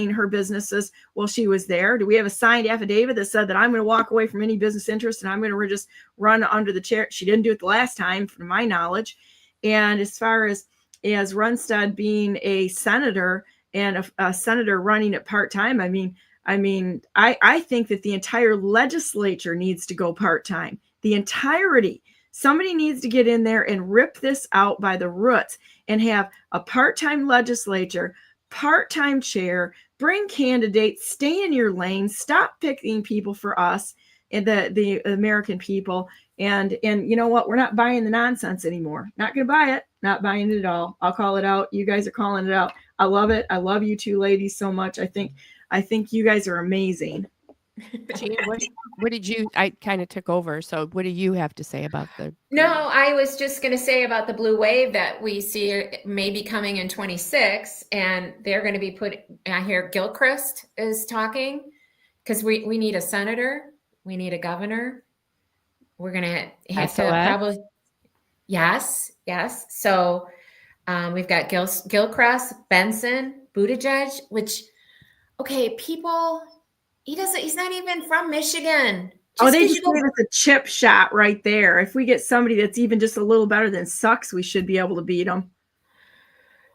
her businesses while she was there. Do we have a signed affidavit that said that I'm going to walk away from any business interest and I'm going to just run under the chair? She didn't do it the last time, from my knowledge. And as far as Runstad being a senator and a senator running it part-time, I think that the entire legislature needs to go part-time. The entirety. Somebody needs to get in there and rip this out by the roots and have a part-time legislature, part-time chair, bring candidates, stay in your lane, stop picking people for us and the American people. And you know what? We're not buying the nonsense anymore. Not going to buy it. Not buying it at all. I'll call it out. You guys are calling it out. I love it. I love you 2 ladies so much. I think you guys are amazing. Gina, what did you? I kind of took over. So, what do you have to say about the? No, I was just going to say about the blue wave that we see maybe coming in 26, and they're going to be I hear Gilchrist is talking, because we need a senator, we need a governor. We're going to have to probably, yes. So we've got Gilchrist, Benson, Buttigieg, which, okay, people. He's not even from Michigan. They just gave us a chip shot right there. If we get somebody that's even just a little better than sucks, we should be able to beat them.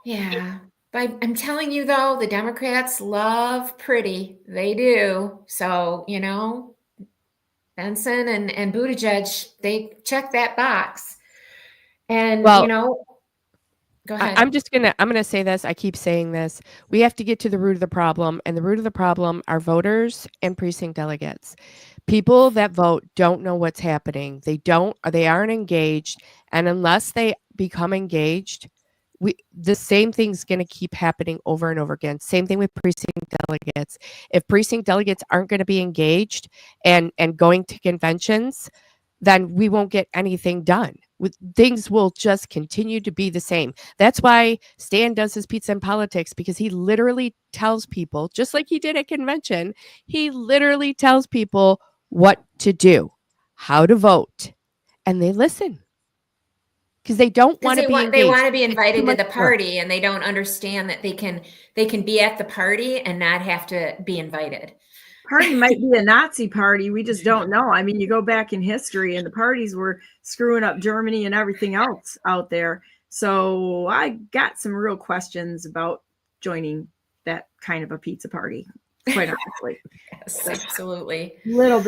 Yeah. But I'm telling you, though, the Democrats love pretty. They do. So, Benson and Buttigieg, they check that box. And, go ahead. I'm going to say this. I keep saying this. We have to get to the root of the problem, and the root of the problem are voters and precinct delegates. People that vote don't know what's happening. They aren't engaged. And unless they become engaged, the same thing's going to keep happening over and over again. Same thing with precinct delegates. If precinct delegates aren't going to be engaged and going to conventions, then we won't get anything done. Things will just continue to be the same. That's why Stan does his Pizza and Politics, because he literally tells people, just like he did at convention, he literally tells people what to do, how to vote, and they listen. Because they don't want to be engaged. They want to be invited to the party, and they don't understand that they can be at the party and not have to be invited. Party might be a Nazi party. We just don't know. You go back in history and the parties were screwing up Germany and everything else out there. So I got some real questions about joining that kind of a pizza party, quite honestly. Yes, absolutely. Little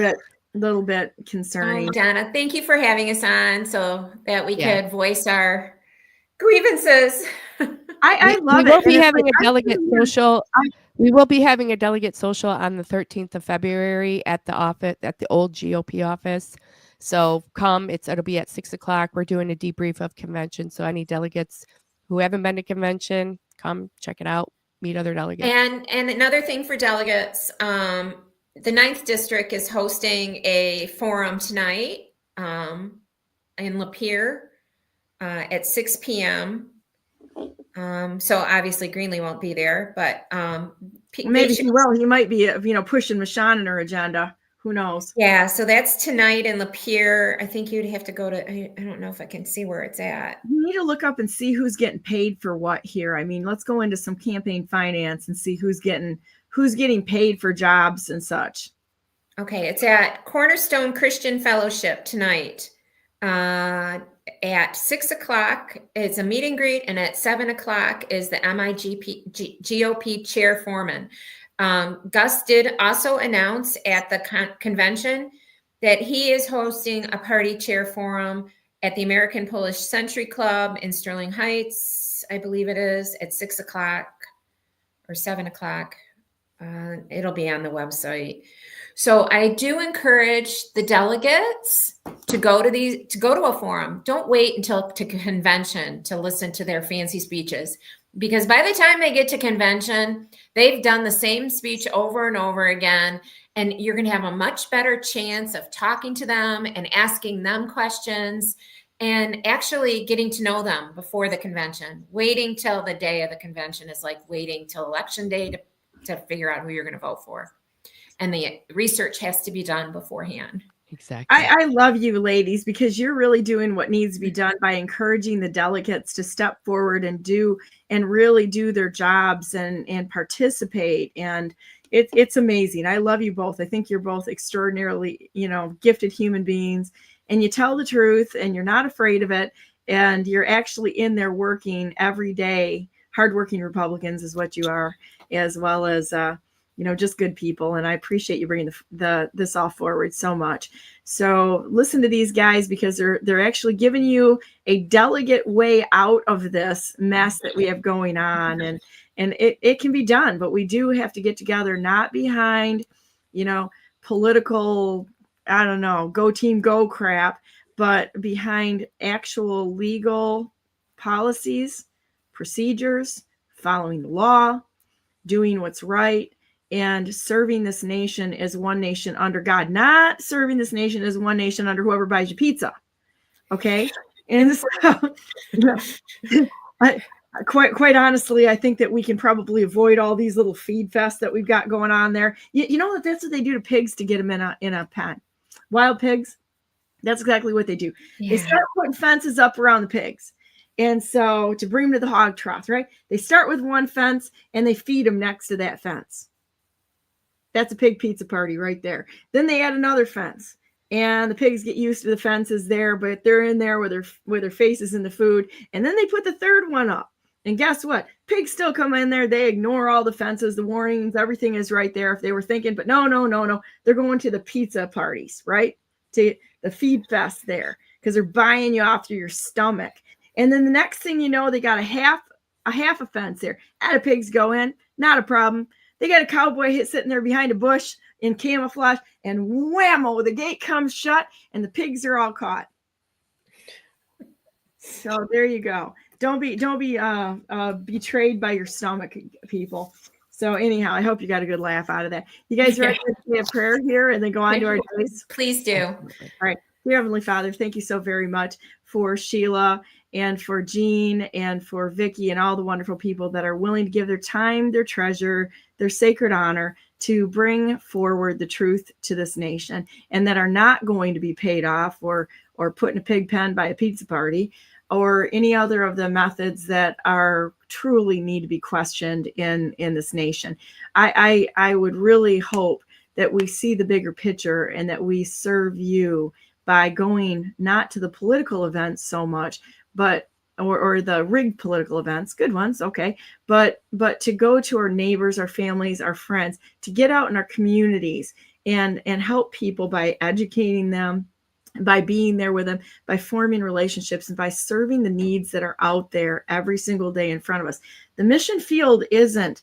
bit concerning. Donna, thank you for having us on so that we could voice our grievances. I love it. We will be having a delegate social. We will be having a delegate social on the 13th of February at the office, at the old GOP office. So come, it'll be at 6:00. We're doing a debrief of convention. So any delegates who haven't been to convention, come check it out, meet other delegates. And another thing for delegates, the 9th District is hosting a forum tonight in Lapeer at 6 p.m. So obviously Greenlee won't be there, but maybe he will. He might be, pushing Michonne in her agenda. Who knows? Yeah. So that's tonight in Lapeer. I think you'd have to go to. I don't know if I can see where it's at. You need to look up and see who's getting paid for what here. Let's go into some campaign finance and see who's getting paid for jobs and such. Okay, it's at Cornerstone Christian Fellowship tonight. At 6:00, it's a meet and greet, and at 7:00 is the GOP chairwoman. Gus did also announce at the convention that he is hosting a party chair forum at the American Polish Century Club in Sterling Heights, I believe it is, at 6:00 or 7:00. It'll be on the website. So I do encourage the delegates to go to a forum. Don't wait until to convention to listen to their fancy speeches, because by the time they get to convention, they've done the same speech over and over again, and you're going to have a much better chance of talking to them and asking them questions and actually getting to know them before the convention. Waiting till the day of the convention is like waiting till election day to figure out who you're going to vote for. And the research has to be done beforehand. Exactly. I love you ladies, because you're really doing what needs to be done by encouraging the delegates to step forward and really do their jobs and participate. And it's amazing. I love you both. I think you're both extraordinarily, gifted human beings, and you tell the truth and you're not afraid of it. And you're actually in there working every day. Hardworking Republicans is what you are, as well as, just good people. And I appreciate you bringing this all forward so much. So listen to these guys, because they're actually giving you a delegate way out of this mess that we have going on. And it can be done, but we do have to get together, not behind, political, I don't know, go team, go crap, but behind actual legal policies, procedures, following the law, doing what's right, and serving this nation as one nation under God, not serving this nation as one nation under whoever buys you pizza. Okay. And so, quite honestly, I think that we can probably avoid all these little feed fests that we've got going on there. You know that that's what they do to pigs to get them in a pen. Wild pigs. That's exactly what they do. Yeah. They start putting fences up around the pigs. And so to bring them to the hog trough, right? They start with one fence and they feed them next to that fence. That's a pig pizza party right there. Then they add another fence, and the pigs get used to the fences there, but they're in there with their faces in the food. And then they put the third one up. And guess what? Pigs still come in there. They ignore all the fences, the warnings, everything is right there if they were thinking, but no. They're going to the pizza parties, right? To the feed fest there, because they're buying you off through your stomach. And then the next thing you know, they got a half a fence there. And the pigs go in, not a problem. They got a cowboy sitting there behind a bush in camouflage, and whammo, the gate comes shut and the pigs are all caught. So there you go. Don't be betrayed by your stomach, people. So anyhow, I hope you got a good laugh out of that. You guys ready to say a prayer here and then go on to our days? Please do. All right. Dear Heavenly Father, thank you so very much for Sheila and for Jean and for Vicky and all the wonderful people that are willing to give their time, their treasure, their sacred honor to bring forward the truth to this nation, and that are not going to be paid off or put in a pig pen by a pizza party or any other of the methods that are truly need to be questioned in this nation. I would really hope that we see the bigger picture and that we serve you by going not to the political events so much, but or the rigged political events, good ones, okay, but to go to our neighbors, our families, our friends, to get out in our communities and help people by educating them, by being there with them, by forming relationships, and by serving the needs that are out there every single day in front of us. The mission field isn't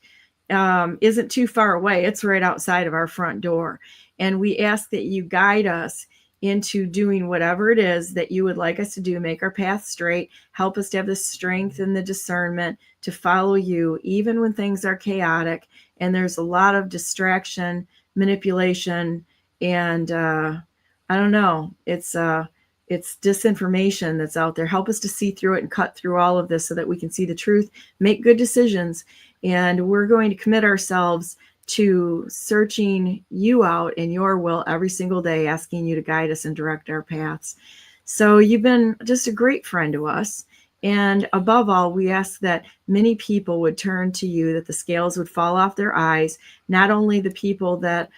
too far away. It's right outside of our front door. And we ask that you guide us into doing whatever it is that you would like us to do, make our path straight, help us to have the strength and the discernment to follow you, even when things are chaotic and there's a lot of distraction, manipulation, and I don't know, it's disinformation that's out there. Help us to see through it and cut through all of this so that we can see the truth, make good decisions. And we're going to commit ourselves to searching you out in your will every single day, asking you to guide us and direct our paths. So you've been just a great friend to us. And above all, we ask that many people would turn to you, that the scales would fall off their eyes, not only the people that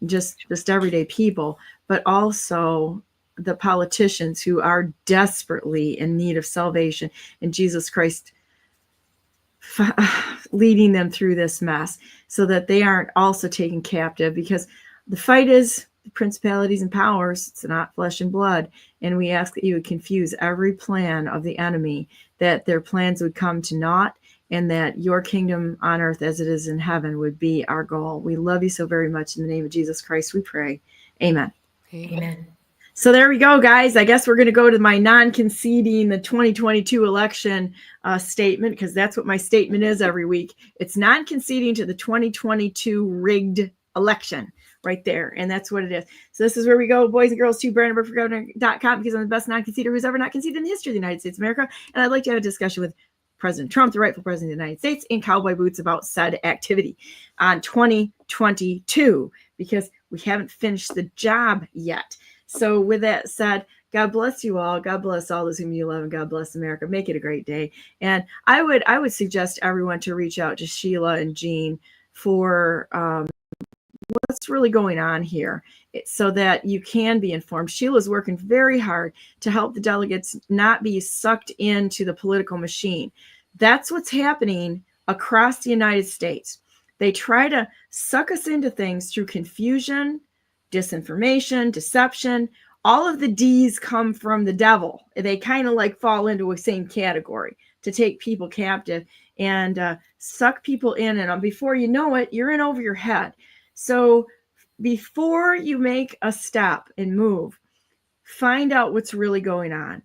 just everyday people, but also the politicians who are desperately in need of salvation, and Jesus Christ leading them through this mess so that they aren't also taken captive, because the fight is the principalities and powers. It's not flesh and blood. And we ask that you would confuse every plan of the enemy, that their plans would come to naught, and that your kingdom on earth as it is in heaven would be our goal. We love you so very much. In the name of Jesus Christ, we pray. Amen. Amen. So there we go, guys. I guess we're going to go to my non-conceding the 2022 election statement, because that's what my statement is every week. It's non-conceding to the 2022 rigged election right there. And that's what it is. So this is where we go, boys and girls, to BrandenburgForGovernor.com, because I'm the best non-conceder who's ever not conceded in the history of the United States of America. And I'd like to have a discussion with President Trump, the rightful president of the United States, in cowboy boots about said activity on 2022, because we haven't finished the job yet. So with that said, God bless you all. God bless all those whom you love, and God bless America. Make it a great day. And I would suggest everyone to reach out to Sheila and Jean for what's really going on here, so that you can be informed. Sheila's working very hard to help the delegates not be sucked into the political machine. That's what's happening across the United States. They try to suck us into things through confusion, disinformation, deception. All of the D's come from the devil. They kind of like fall into a same category to take people captive and suck people in. And before you know it, you're in over your head. So before you make a step and move, find out what's really going on.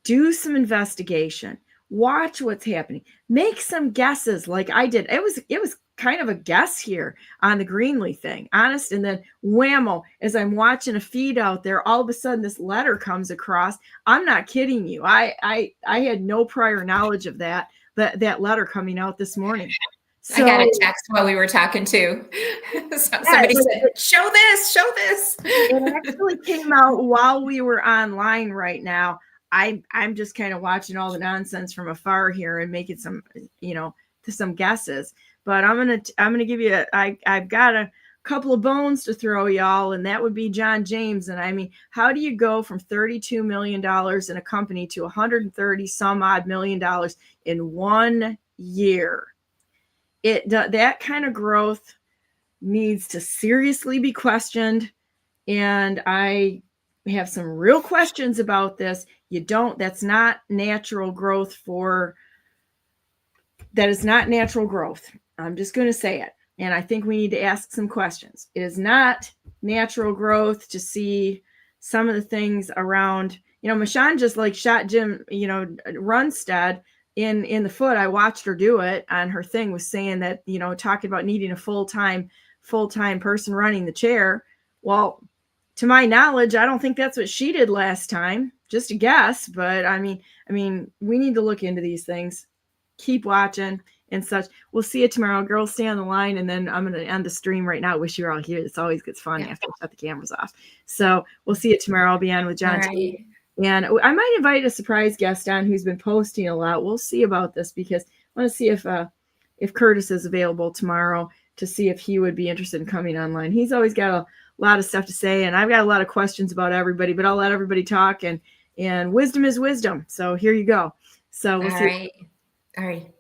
Do some investigation. Watch what's happening. Make some guesses like I did. It was kind of a guess here on the Greenlee thing, honest. And then whammo, as I'm watching a feed out there, all of a sudden this letter comes across. I'm not kidding you. I had no prior knowledge of that letter coming out this morning. So, I got a text while we were talking too. Somebody said, show this. It actually came out while we were online right now. I'm just kind of watching all the nonsense from afar here and making some, some guesses. But I'm gonna give you I've got a couple of bones to throw y'all, and that would be John James. And I mean, how do you go from $32 million in a company to 130 some odd million dollars in 1 year? That kind of growth needs to seriously be questioned. And I have some real questions about this. That's not natural growth that is not natural growth. I'm just going to say it. And I think we need to ask some questions. It is not natural growth to see some of the things around, Michonne just like shot Jim, Runstead in the foot. I watched her do it on her thing, was saying that, talking about needing a full-time person running the chair. Well, to my knowledge, I don't think that's what she did last time. Just a guess, but I mean, we need to look into these things. Keep watching and such. We'll see you tomorrow. Girls, stay on the line, and then I'm going to end the stream right now. Wish you were all here. This always gets fun after I shut the cameras off. So we'll see you tomorrow. I'll be on with John. Right. And I might invite a surprise guest on who's been posting a lot. We'll see about this, because I want to see if Curtis is available tomorrow, to see if he would be interested in coming online. He's always got a lot of stuff to say, and I've got a lot of questions about everybody, but I'll let everybody talk, and wisdom is wisdom. So here you go. So we'll see. All right.